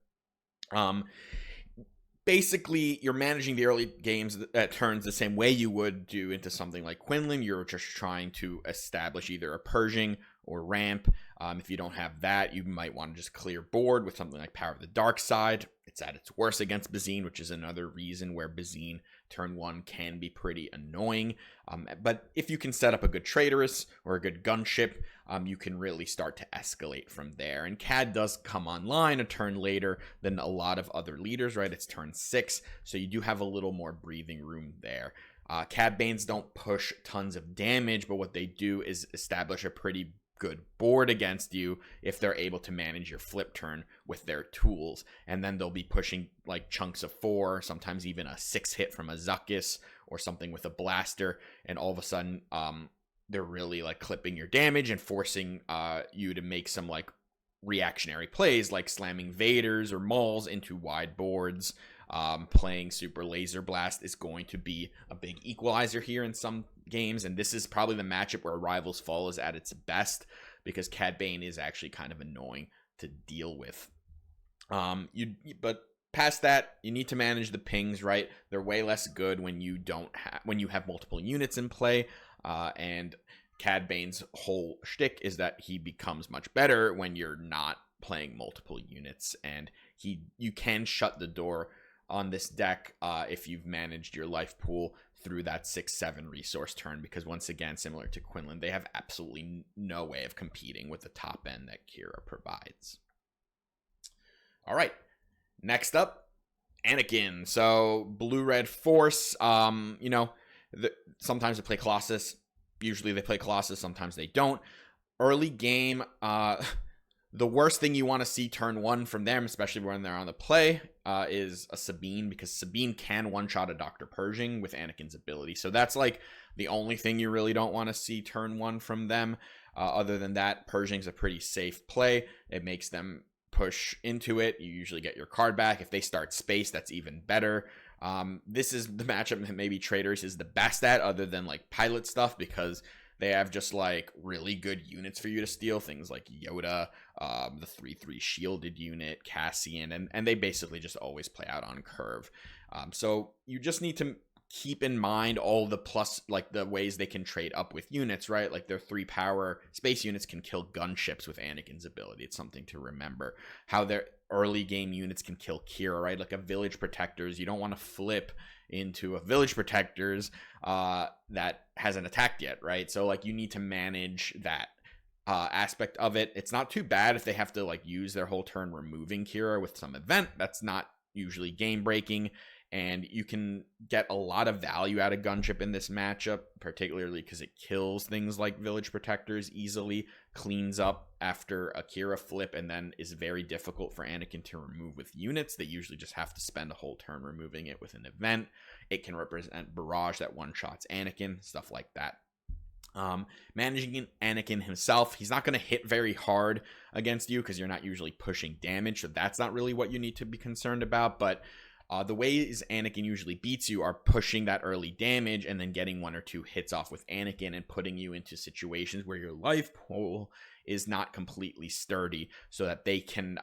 Basically, you're managing the early games at turns the same way you would do into something like Quinlan. You're just trying to establish either a Pershing or ramp. If you don't have that, you might want to just clear board with something like Power of the Dark Side. It's at its worst against Bazine, which is another reason where Bazine turn 1 can be pretty annoying. But if you can set up a good Traitorous or a good gunship, you can really start to escalate from there. And Cad does come online a turn later than a lot of other leaders, right? It's turn 6, so you do have a little more breathing room there. Cad Banes don't push tons of damage, but what they do is establish a pretty good board against you if they're able to manage your flip turn with their tools. And then they'll be pushing like chunks of 4, sometimes even a 6 hit from a Zuckuss or something with a blaster, and all of a sudden they're really like clipping your damage and forcing you to make some like reactionary plays, like slamming Vaders or Mauls into wide boards. Playing Super Laser Blast is going to be a big equalizer here in some games, and this is probably the matchup where Rivals Fall is at its best, because Cad Bane is actually kind of annoying to deal with. But past that, you need to manage the pings, right? They're way less good when you have multiple units in play, and Cad Bane's whole shtick is that he becomes much better when you're not playing multiple units, and you can shut the door on this deck if you've managed your life pool through that 6-7 resource turn, because once again, similar to Quinlan, they have absolutely no way of competing with the top end that Qi'ra provides. All right, next up, Anakin. So blue-red force, sometimes they play Colossus. Usually they play Colossus, sometimes they don't. Early game, the worst thing you want to see turn 1 from them, especially when they're on the play, is a Sabine, because Sabine can one-shot a Dr. Pershing with Anakin's ability. So that's like the only thing you really don't want to see turn 1 from them. Other than that, Pershing's a pretty safe play. It makes them push into it. You usually get your card back. If they start space, that's even better. This is the matchup that maybe Traders is the best at, other than like pilot stuff, because they have just like really good units for you to steal, things like Yoda, the 3/3 shielded unit, Cassian, and they basically just always play out on curve. So you just need to keep in mind all the plus, like the ways they can trade up with units, right? Like their 3-power space units can kill gunships with Anakin's ability. It's something to remember. How their early game units can kill Qi'ra, right? Like a Village Protectors, you don't want to flip into a Village Protectors that hasn't attacked yet, right? So like you need to manage that aspect of it. It's not too bad if they have to like use their whole turn removing Qi'ra with some event. That's not usually game breaking, and you can get a lot of value out of Gunship in this matchup, particularly because it kills things like Village Protectors easily, cleans up after a Qi'ra flip, and then is very difficult for Anakin to remove with units. They usually just have to spend a whole turn removing it with an event. It can represent Barrage that one-shots Anakin, stuff like that. Managing Anakin himself, he's not going to hit very hard against you because you're not usually pushing damage, so that's not really what you need to be concerned about. But the ways Anakin usually beats you are pushing that early damage and then getting 1 or 2 hits off with Anakin and putting you into situations where your life pool is not completely sturdy, so that they can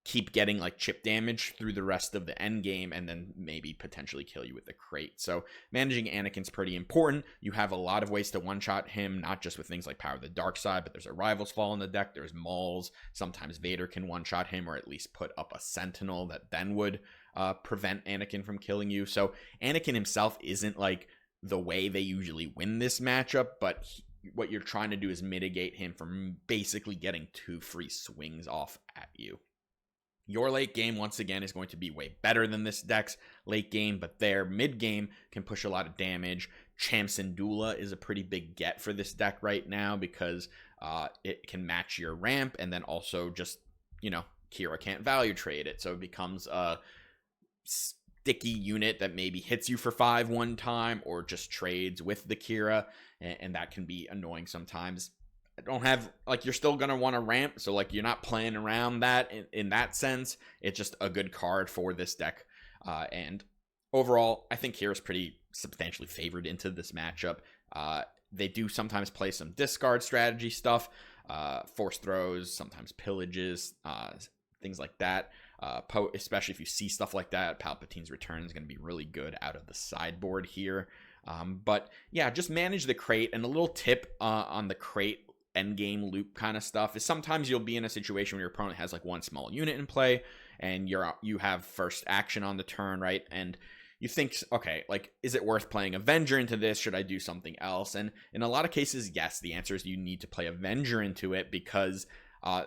keep getting like chip damage through the rest of the end game and then maybe potentially kill you with the crate. So managing Anakin's pretty important. You have a lot of ways to one-shot him, not just with things like Power of the Dark Side, but there's a Rivals Fall in the deck, there's Mauls, sometimes Vader can one-shot him, or at least put up a Sentinel that then would prevent Anakin from killing you. So Anakin himself isn't like the way they usually win this matchup, but what you're trying to do is mitigate him from basically getting 2 free swings off at you. Your late game, once again, is going to be way better than this deck's late game, but their mid game can push a lot of damage. Childsen Dula is a pretty big get for this deck right now, because it can match your ramp, and then also just, Qi'ra can't value trade it, so it becomes a sticky unit that maybe hits you for 5 one time, or just trades with the Qi'ra, and that can be annoying sometimes. Don't have, like, you're still gonna want to ramp, so like you're not playing around that in that sense. It's just a good card for this deck, and overall I think Qi'ra's pretty substantially favored into this matchup. They do sometimes play some discard strategy stuff, force throws, sometimes pillages, things like that. Especially if you see stuff like that, Palpatine's Return is going to be really good out of the sideboard here. But yeah, just manage the crate. And a little tip on the crate endgame loop kind of stuff is sometimes you'll be in a situation where your opponent has like 1 small unit in play, and you have first action on the turn, right? And you think, okay, like, is it worth playing Avenger into this? Should I do something else? And in a lot of cases, yes, the answer is you need to play Avenger into it, because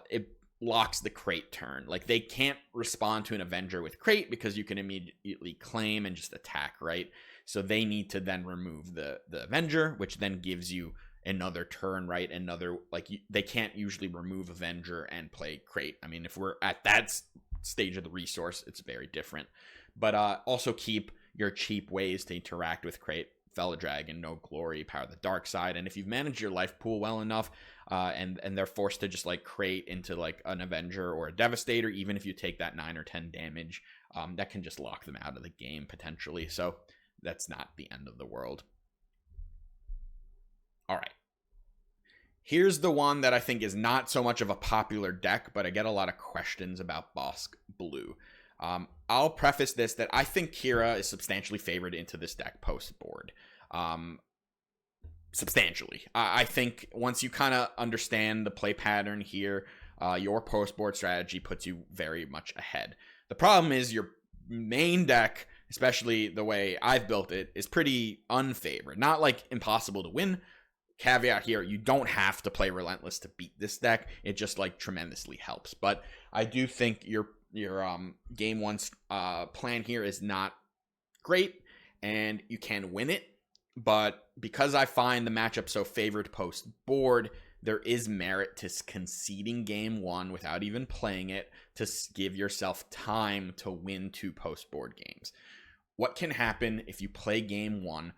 it locks the crate turn. Like, they can't respond to an Avenger with crate because you can immediately claim and just attack, right? So they need to then remove the Avenger, which then gives you another turn, right? Another, like, they can't usually remove Avenger and play Crate. I mean, if we're at that stage of the resource, it's very different. But also keep your cheap ways to interact with Crate: Fellow Dragon, No Glory, Power of the Dark Side. And if you've managed your life pool well enough, and they're forced to just like Crate into like an Avenger or a Devastator, even if you take that 9 or 10 damage, that can just lock them out of the game potentially. So that's not the end of the world. All right. Here's the one that I think is not so much of a popular deck, but I get a lot of questions about Bossk Blue. I'll preface this that I think Qi'ra is substantially favored into this deck post board. Substantially. I think once you kind of understand the play pattern here, your post board strategy puts you very much ahead. The problem is your main deck, especially the way I've built it, is pretty unfavored. Not like impossible to win. Caveat here, you don't have to play Relentless to beat this deck. It just like tremendously helps. But I do think your game one plan here is not great, and you can win it. But because I find the matchup so favored post board, there is merit to conceding game one without even playing it to give yourself time to win 2 post board games. What can happen if you play game one?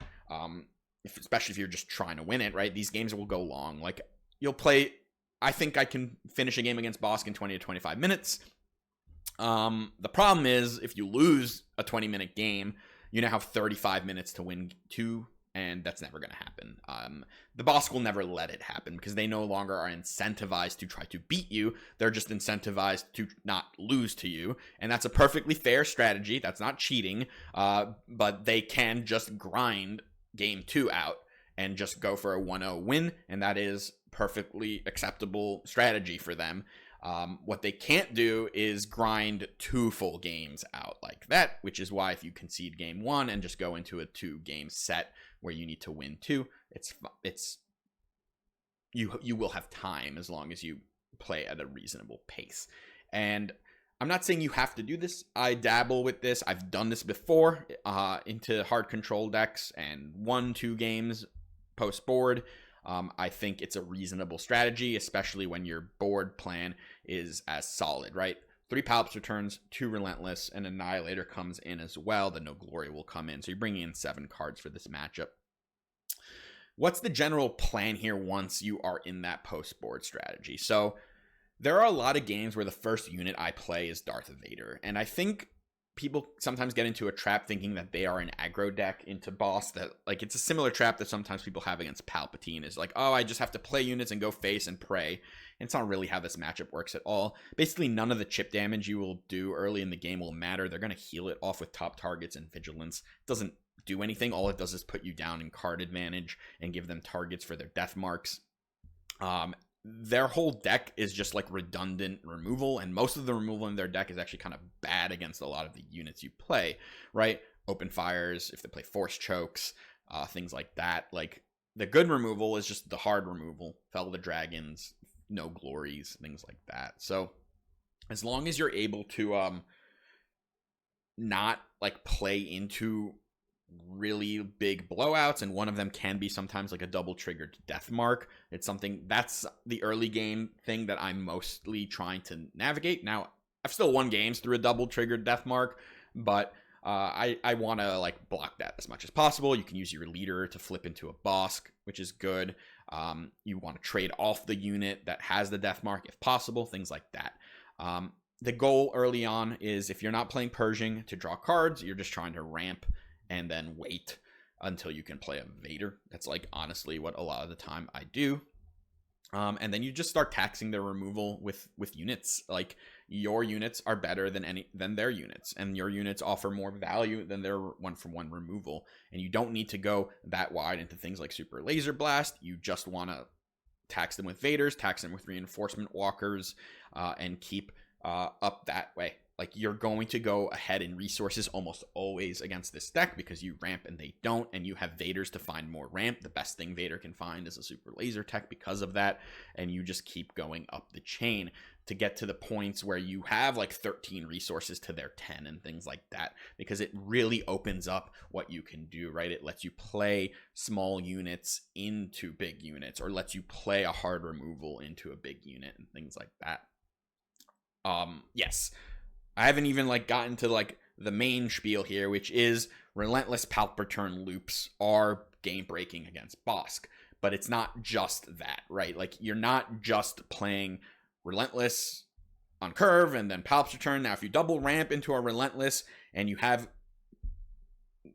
Especially if you're just trying to win it, right? These games will go long. Like, you'll play, I think I can finish a game against Bossk in 20 to 25 minutes. The problem is, if you lose a 20-minute game, you now have 35 minutes to win 2, and that's never going to happen. The Bossk will never let it happen because they no longer are incentivized to try to beat you. They're just incentivized to not lose to you, and that's a perfectly fair strategy. That's not cheating, but they can just grind game 2 out and just go for a 1-0 win, and that is perfectly acceptable strategy for them. What they can't do is grind 2 full games out like that, which is why if you concede game 1 and just go into a 2-game set where you need to win 2, you will have time as long as you play at a reasonable pace. And I'm not saying you have to do this. I dabble with this. I've done this before into hard control decks and won 2 games post board. I think it's a reasonable strategy, especially when your board plan is as solid, right? 3 Palps returns, 2 Relentless, and Annihilator comes in as well. The No Glory will come in. So you're bringing in 7 cards for this matchup. What's the general plan here once you are in that post board strategy? So there are a lot of games where the first unit I play is Darth Vader, and I think people sometimes get into a trap thinking that they are an aggro deck into Bossk, that like it's a similar trap that sometimes people have against Palpatine, is like, oh, I just have to play units and go face and pray. And it's not really how this matchup works at all. Basically, none of the chip damage you will do early in the game will matter. They're going to heal it off with top targets and vigilance. It doesn't do anything. All it does is put you down in card advantage and give them targets for their death marks. Their whole deck is just like redundant removal, and most of the removal in their deck is actually kind of bad against a lot of the units you play, right? Open fires, if they play force chokes, things like that. Like, the good removal is just the hard removal. Fellow the Dragons, No Glories, things like that. So as long as you're able to not like play into really big blowouts, and one of them can be sometimes like a double triggered death mark, it's something that's the early game thing that I'm mostly trying to navigate. Now, I've still won games through a double triggered death mark, but I want to like block that as much as possible. You can use your leader to flip into a Bossk, which is good. You want to trade off the unit that has the death mark if possible, things like that. The goal early on is, if you're not playing Pershing to draw cards, you're just trying to ramp and then wait until you can play a Vader. That's like honestly what a lot of the time I do. And then you just start taxing their removal with units. Like, your units are better than their units, and your units offer more value than their 1-for-1 removal. And you don't need to go that wide into things like Super Laser Blast. You just want to tax them with Vaders, tax them with Reinforcement Walkers, and keep up that way. like you're going to go ahead in resources almost always against this deck because you ramp and they don't, and you have Vaders to find more ramp. The best thing Vader can find is a super laser tech because of that, and you just keep going up the chain to get to the points where you have like 13 resources to their 10 and things like that, because it really opens up what you can do, right? It lets you play small units into big units, or lets you play a hard removal into a big unit and things like that. Yes, I haven't even like gotten to like the main spiel here, which is relentless palp return loops are game breaking against Bossk, but it's not just that, right? Like you're not just playing relentless on curve and then palps return. Now if you double ramp into a relentless and you have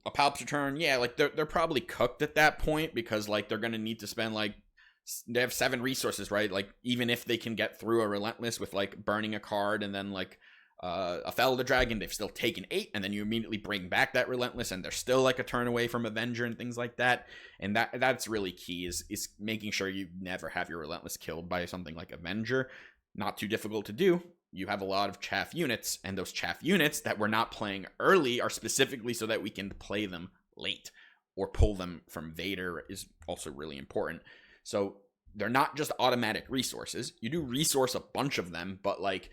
a palps return, yeah, like they're probably cooked at that point, because like they're gonna need to spend like, they have 7 resources, right? Like even if they can get through a relentless with like burning a card and then like a Fell of the Dragon, they've still taken 8, and then you immediately bring back that relentless and they're still like a turn away from Avenger and things like that. And that's really key, is making sure you never have your relentless killed by something like Avenger. Not too difficult to do. You have a lot of chaff units, and those chaff units that we're not playing early are specifically so that we can play them late or pull them from Vader, is also really important. So they're not just automatic resources. You do resource a bunch of them, but like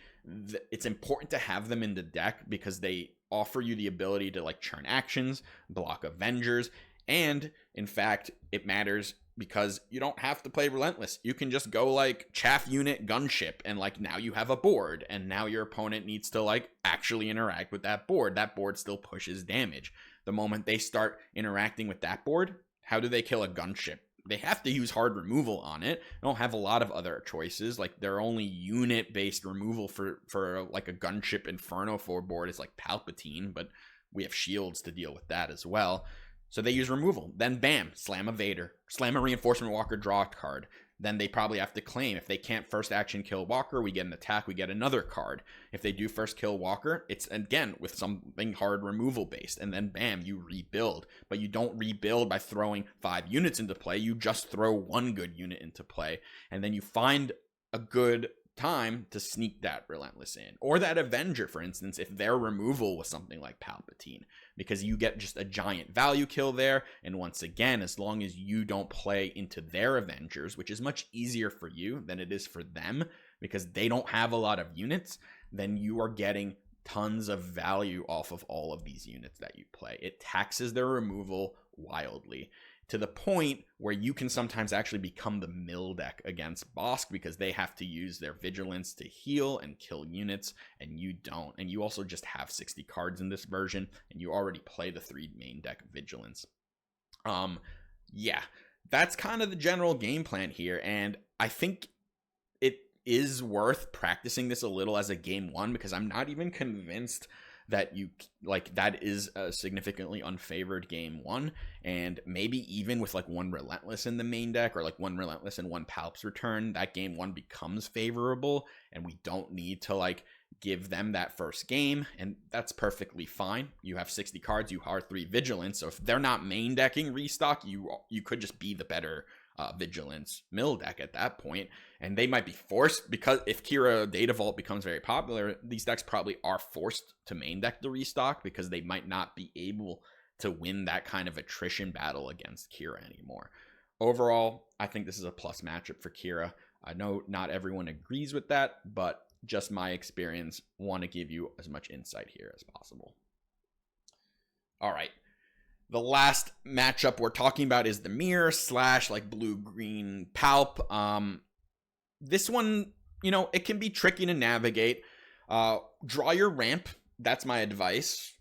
it's important to have them in the deck because they offer you the ability to like churn actions, block Avengers, and in fact it matters because you don't have to play relentless. You can just go like chaff unit gunship, and like now you have a board, and now your opponent needs to like actually interact with that board. That board still pushes damage. The moment they start interacting with that board, how do they kill a gunship? They have to use hard removal on it. They don't have a lot of other choices. Like their only unit based removal for like a gunship Inferno 4 board is like Palpatine, but we have shields to deal with that as well. So they use removal. Then bam, slam a Vader, slam a Reinforcement Walker, draw a card. Then they probably have to claim. If they can't first action kill Walker, we get an attack, we get another card. If they do first kill Walker, it's again with something hard removal based, and then bam, you rebuild. But you don't rebuild by throwing 5 units into play, you just throw 1 good unit into play, and then you find a good time to sneak that relentless in, or that Avenger, for instance, if their removal was something like Palpatine, because you get just a giant value kill there. And once again, as long as you don't play into their Avengers, which is much easier for you than it is for them because they don't have a lot of units, then you are getting tons of value off of all of these units that you play. It taxes their removal wildly, to the point where you can sometimes actually become the mill deck against Bossk because they have to use their vigilance to heal and kill units, and you don't. And you also just have 60 cards in this version, and you already play the 3 main deck vigilance. Yeah, that's kind of the general game plan here, and I think it is worth practicing this a little as a game 1, because I'm not even convinced that you like that is a significantly unfavored game 1, and maybe even with like 1 relentless in the main deck, or like 1 relentless and 1 palps return, that game 1 becomes favorable, and we don't need to like give them that first game, and that's perfectly fine. You have 60 cards, you are 3 vigilance, so if they're not main decking restock, you could just be the better vigilance mill deck at that point, and they might be forced, because if Qi'ra Data Vault becomes very popular, these decks probably are forced to main deck the restock because they might not be able to win that kind of attrition battle against Qi'ra anymore. Overall, I think this is a plus matchup for Qi'ra. I know not everyone agrees with that, but just my experience, want to give you as much insight here as possible. All right. The last matchup we're talking about is the mirror / like blue-green palp. This one, you know, it can be tricky to navigate. Draw your ramp. That's my advice.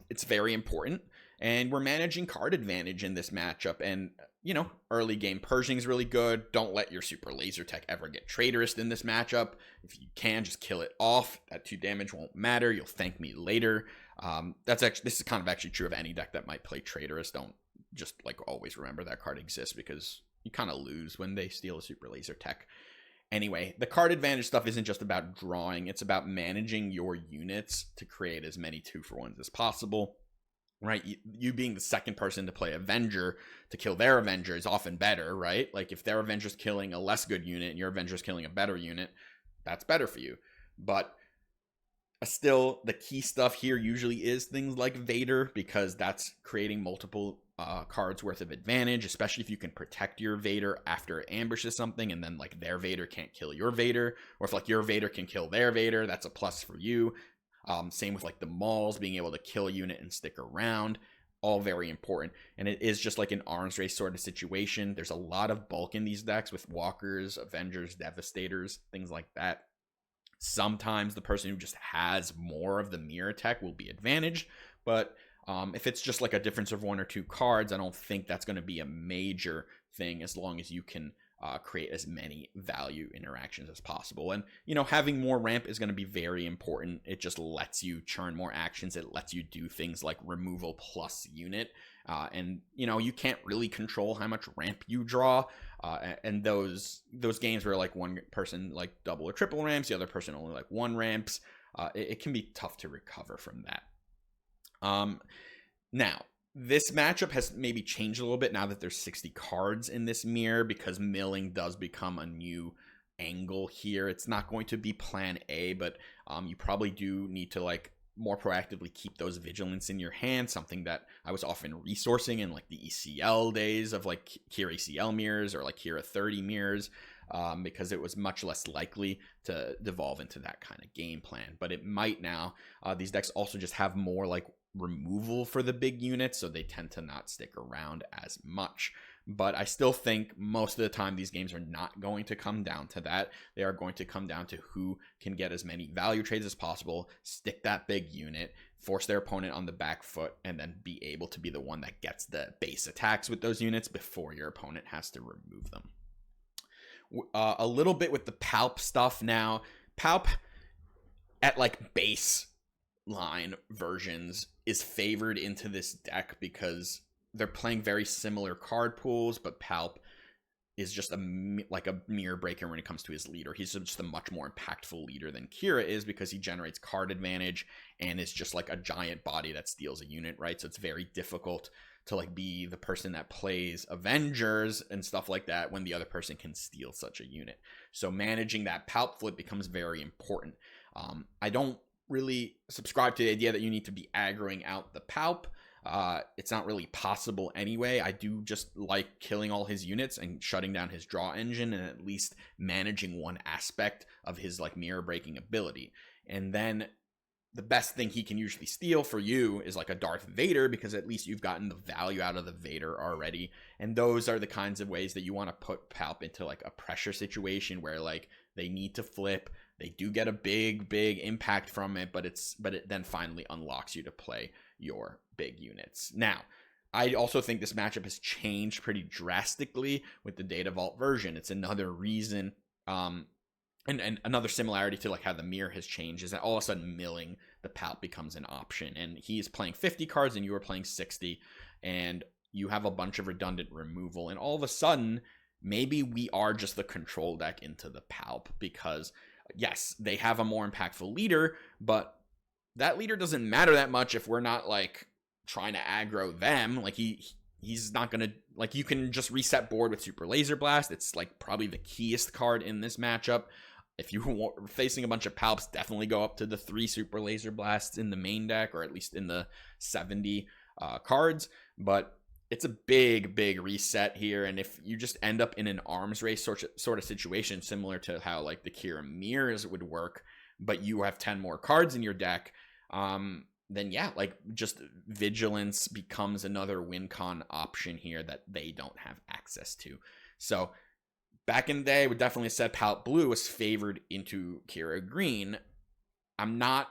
It's very important. And we're managing card advantage in this matchup. And, you know, early game Pershing's really good. Don't let your super laser tech ever get traitorous in this matchup. If you can, just kill it off. That 2 damage won't matter. You'll thank me later. This is kind of actually true of any deck that might play traitorous. Don't just like always remember that card exists, because you kind of lose when they steal a super laser tech. Anyway, the card advantage stuff isn't just about drawing. It's about managing your units to create as many 2-for-1s as possible. Right, you being the second person to play Avenger to kill their Avenger is often better, right? Like if their Avenger's killing a less good unit and your Avenger's killing a better unit, that's better for you. But Still, the key stuff here usually is things like Vader, because that's creating multiple cards worth of advantage, especially if you can protect your Vader after it ambushes something, and then like their Vader can't kill your Vader, or if like your Vader can kill their Vader, that's a plus for you. Same with like the Mauls, being able to kill a unit and stick around. All very important. And it is just like an arms race sort of situation. There's a lot of bulk in these decks with Walkers, Avengers, Devastators, things like that. Sometimes the person who just has more of the mirror tech will be advantaged, but if it's just like a difference of 1 or 2 cards, I don't think that's going to be a major thing, as long as you can create as many value interactions as possible. And, you know, having more ramp is going to be very important. It just lets you churn more actions. It lets you do things like removal plus unit. And, you know, you can't really control how much ramp you draw. And those games where like one person like double or triple ramps, the other person only like 1 ramps, it can be tough to recover from that. Now, this matchup has maybe changed a little bit now that there's 60 cards in this mirror, because milling does become a new angle here. It's not going to be plan A, but you probably do need to like more proactively keep those vigilance in your hand, something that I was often resourcing in like the ECL days of like Qi'ra ECL mirrors or like Qi'ra 30 mirrors, because it was much less likely to devolve into that kind of game plan. But it might now. These decks also just have more like removal for the big units, so they tend to not stick around as much. But I still think most of the time these games are not going to come down to that. They are going to come down to who can get as many value trades as possible, stick that big unit, force their opponent on the back foot, and then be able to be the one that gets the base attacks with those units before your opponent has to remove them. A little bit with the Palp stuff now. Palp at like base line versions is favored into this deck because they're playing very similar card pools, but Palp is just like a mirror breaker when it comes to his leader. He's just a much more impactful leader than Qi'ra is, because he generates card advantage and is just like a giant body that steals a unit, right? So it's very difficult to like be the person that plays Avengers and stuff like that when the other person can steal such a unit. So managing that Palp flip becomes very important. I don't really subscribe to the idea that you need to be aggroing out the Palp. It's not really possible anyway. I do just like killing all his units and shutting down his draw engine, and at least managing one aspect of his like mirror breaking ability. And then the best thing he can usually steal for you is like a Darth Vader, because at least you've gotten the value out of the Vader already. And those are the kinds of ways that you want to put Palp into like a pressure situation where like they need to flip. They do get a big impact from it, but it then finally unlocks you to play your big units. Now, I also think this matchup has changed pretty drastically with the Data Vault version. It's another reason, and another similarity to like how the mirror has changed is that all of a sudden milling the Palp becomes an option, and he's playing 50 cards and you are playing 60, and you have a bunch of redundant removal, and all of a sudden maybe we are just the control deck into the Palp, because yes, they have a more impactful leader, but that leader doesn't matter that much if we're not like trying to aggro them. Like he's not gonna, like, you can just reset board with Super Laser Blast. It's like probably the keyest card in this matchup. If you were facing a bunch of Palps, definitely go up to the 3 Super Laser Blasts in the main deck, or at least in the 70 cards. But it's a big reset here, and if you just end up in an arms race sort of situation, similar to how like the Qi'ra mirrors would work, but you have 10 more cards in your deck, then yeah, like just vigilance becomes another win con option here that they don't have access to. So back in the day, we definitely said Palp Blue was favored into Qi'ra Green. I'm not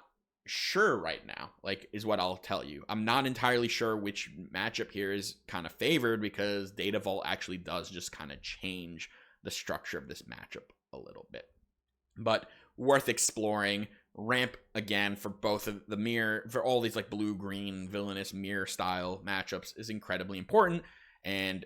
sure right now, like, is what I'll tell you. I'm not entirely sure which matchup here is kind of favored, because Data Vault actually does just kind of change the structure of this matchup a little bit. But worth exploring. Ramp again for both of the mirror, for all these like blue-green villainous mirror style matchups, is incredibly important, and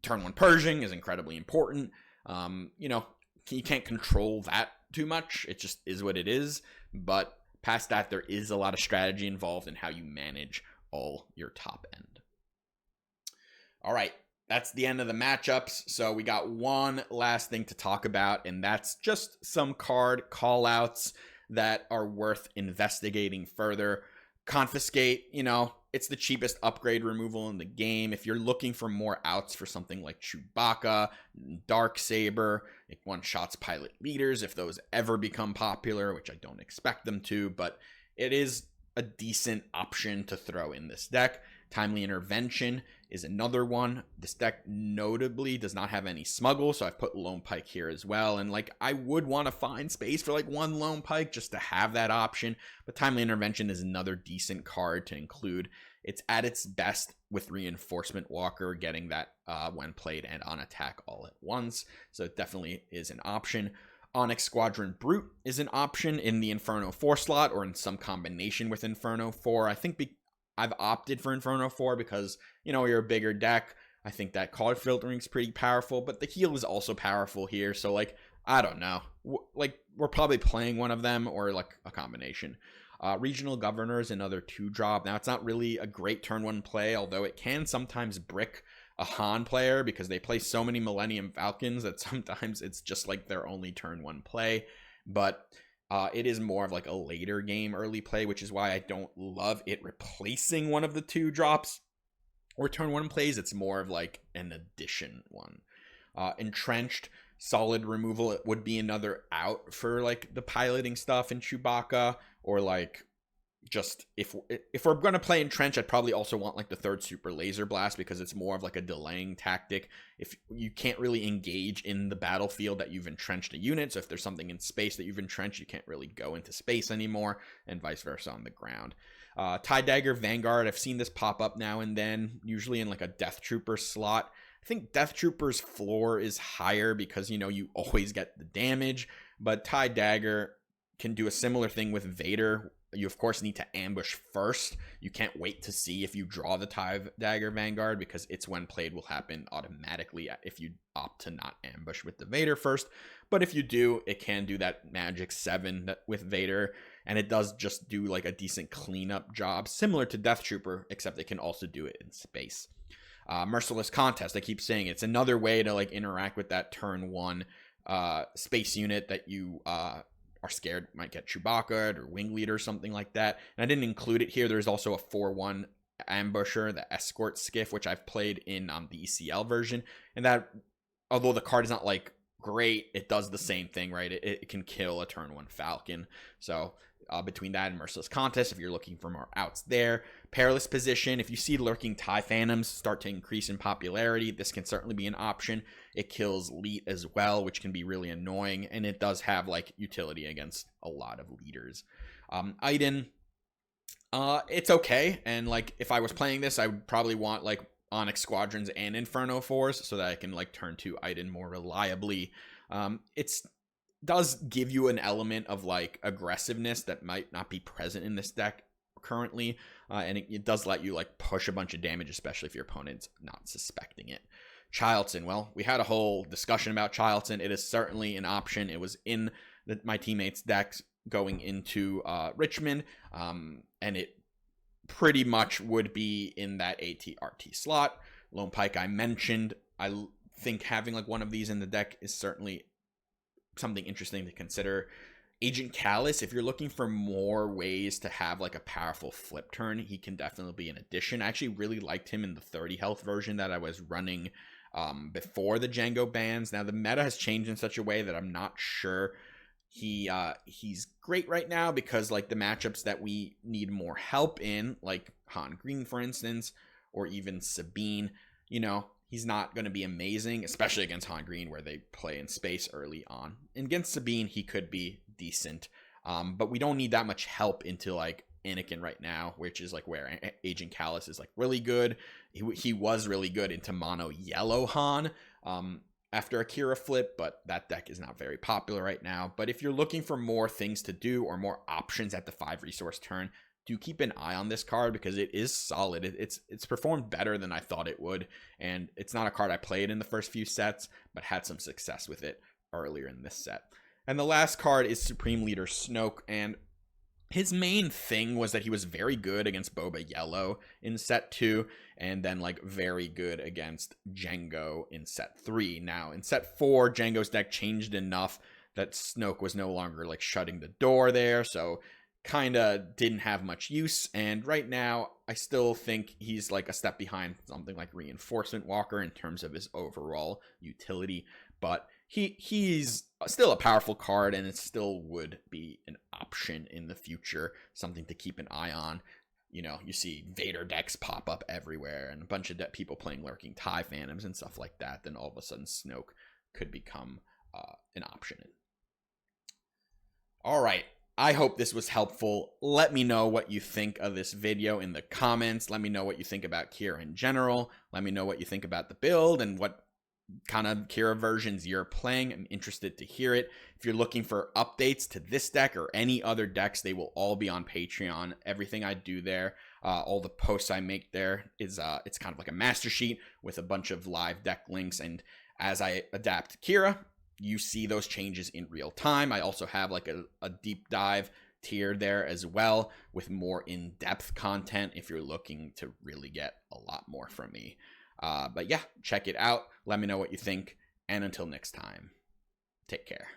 turn 1 Pershing is incredibly important. You know, you can't control that too much. It just is what it is. But past that, there is a lot of strategy involved in how you manage all your top end. All right, that's the end of the matchups. So we got one last thing to talk about, and that's just some card call outs. that are worth investigating further. Confiscate, you know, it's the cheapest upgrade removal in the game. If you're looking for more outs for something like Chewbacca, Darksaber, it one-shots pilot leaders if those ever become popular, which I don't expect them to, but it is a decent option to throw in this deck. Timely Intervention is another one. This deck notably does not have any smuggle, so I've put Lone Pike here as well. And like, I would want to find space for like one Lone Pike just to have that option, but Timely Intervention is another decent card to include. It's at its best with Reinforcement Walker, getting that when played and on attack all at once, so it definitely is an option. Onyx Squadron Brute is an option in the Inferno 4 slot or in some combination with Inferno 4. I think I've opted for Inferno 4 because, you know, you're a bigger deck. I think that card filtering is pretty powerful, but the heal is also powerful here. So, like, I don't know. Like, we're probably playing one of them or, like, a combination. Regional Governor is another 2-drop. Now, it's not really a great turn 1 play, although it can sometimes brick a Han player because they play so many Millennium Falcons that sometimes it's just, like, their only turn 1 play. But it is more of like a later game early play, which is why I don't love it replacing one of the 2-drops or turn 1 plays. It's more of like an addition one. Entrenched, solid removal. It would be another out for like the piloting stuff in Chewbacca, or like just if we're going to play Entrenched, I'd probably also want like the 3rd Super Laser Blast because it's more of like a delaying tactic. If you can't really engage in the battlefield that you've entrenched a unit, so if there's something in space that you've entrenched, you can't really go into space anymore, and vice versa on the ground. TIE Dagger Vanguard, I've seen this pop up now and then, usually in like a Death Trooper slot. I think Death Trooper's floor is higher because, you know, you always get the damage, but TIE Dagger can do a similar thing with Vader. You, of course, need to ambush first. You can't wait to see if you draw the TIE Dagger Vanguard because it's when played will happen automatically if you opt to not ambush with the Vader first. But if you do, it can do that Magic 7 with Vader, and it does just do like a decent cleanup job, similar to Death Trooper, except it can also do it in space. Merciless Contest, I keep saying it's another way to like interact with that turn 1 space unit that you are scared might get Chewbacca or Wing Leader or something like that. And I didn't include it here. There's also a 4/1 Ambusher, the Escort Skiff, which I've played in the ECL version. And that, although the card is not like great, it does the same thing, right? It can kill a turn 1 Falcon. So between that and Merciless Contest, if you're looking for more outs there. Perilous Position, if you see lurking TIE Phantoms start to increase in popularity, this can certainly be an option. It kills Leet as well, which can be really annoying, and it does have like utility against a lot of leaders. Iden, it's okay, and like if I was playing this, I would probably want like Onyx Squadrons and Inferno 4s so that I can like turn to Iden more reliably. It's does give you an element of like aggressiveness that might not be present in this deck currently, and it does let you like push a bunch of damage, especially if your opponent's not suspecting it. Childsen, well, we had a whole discussion about Childsen. It is certainly an option. It was in my teammates' decks going into Richmond, and it pretty much would be in that AT-RT slot. Lone Pike I mentioned. I think having like one of these in the deck is certainly something interesting to consider. Agent Callus, if you're looking for more ways to have like a powerful flip turn, he can definitely be an addition. I actually really liked him in the 30 health version that I was running before the Django bans. Now the meta has changed in such a way that I'm not sure he's great right now, because like the matchups that we need more help in, like Han Green for instance, or even Sabine, you know, he's not going to be amazing, especially against Han Green where they play in space early on. And against Sabine, he could be decent, but we don't need that much help into like Anakin right now, which is like where Agent Callus is like really good. He was really good into mono yellow Han after a Qi'ra flip, but that deck is not very popular right now. But if you're looking for more things to do or more options at the 5 resource turn, do keep an eye on this card because it is solid. It's performed better than I thought it would, and it's not a card I played in the first few sets, but had some success with it earlier in this set. And the last card is Supreme Leader Snoke, and his main thing was that he was very good against Boba Yellow in set 2, and then like very good against Django in set 3. Now in set 4, Django's deck changed enough that Snoke was no longer like shutting the door there, so kind of didn't have much use. And right now I still think he's like a step behind something like Reinforcement Walker in terms of his overall utility, but he's still a powerful card, and it still would be an option in the future, something to keep an eye on. You know, you see Vader decks pop up everywhere and a bunch of people playing Lurking TIE Phantoms and stuff like that, then all of a sudden Snoke could become an option. All right, I hope this was helpful. Let me know what you think of this video in the comments. Let me know what you think about Qi'ra in general. Let me know what you think about the build and what kind of Qi'ra versions you're playing. I'm interested to hear it. If you're looking for updates to this deck or any other decks, they will all be on Patreon. Everything I do there, all the posts I make there is it's kind of like a master sheet with a bunch of live deck links, and as I adapt Qi'ra, you see those changes in real time. I also have like a deep dive tier there as well with more in-depth content if you're looking to really get a lot more from me. But yeah, check it out. Let me know what you think. And until next time, take care.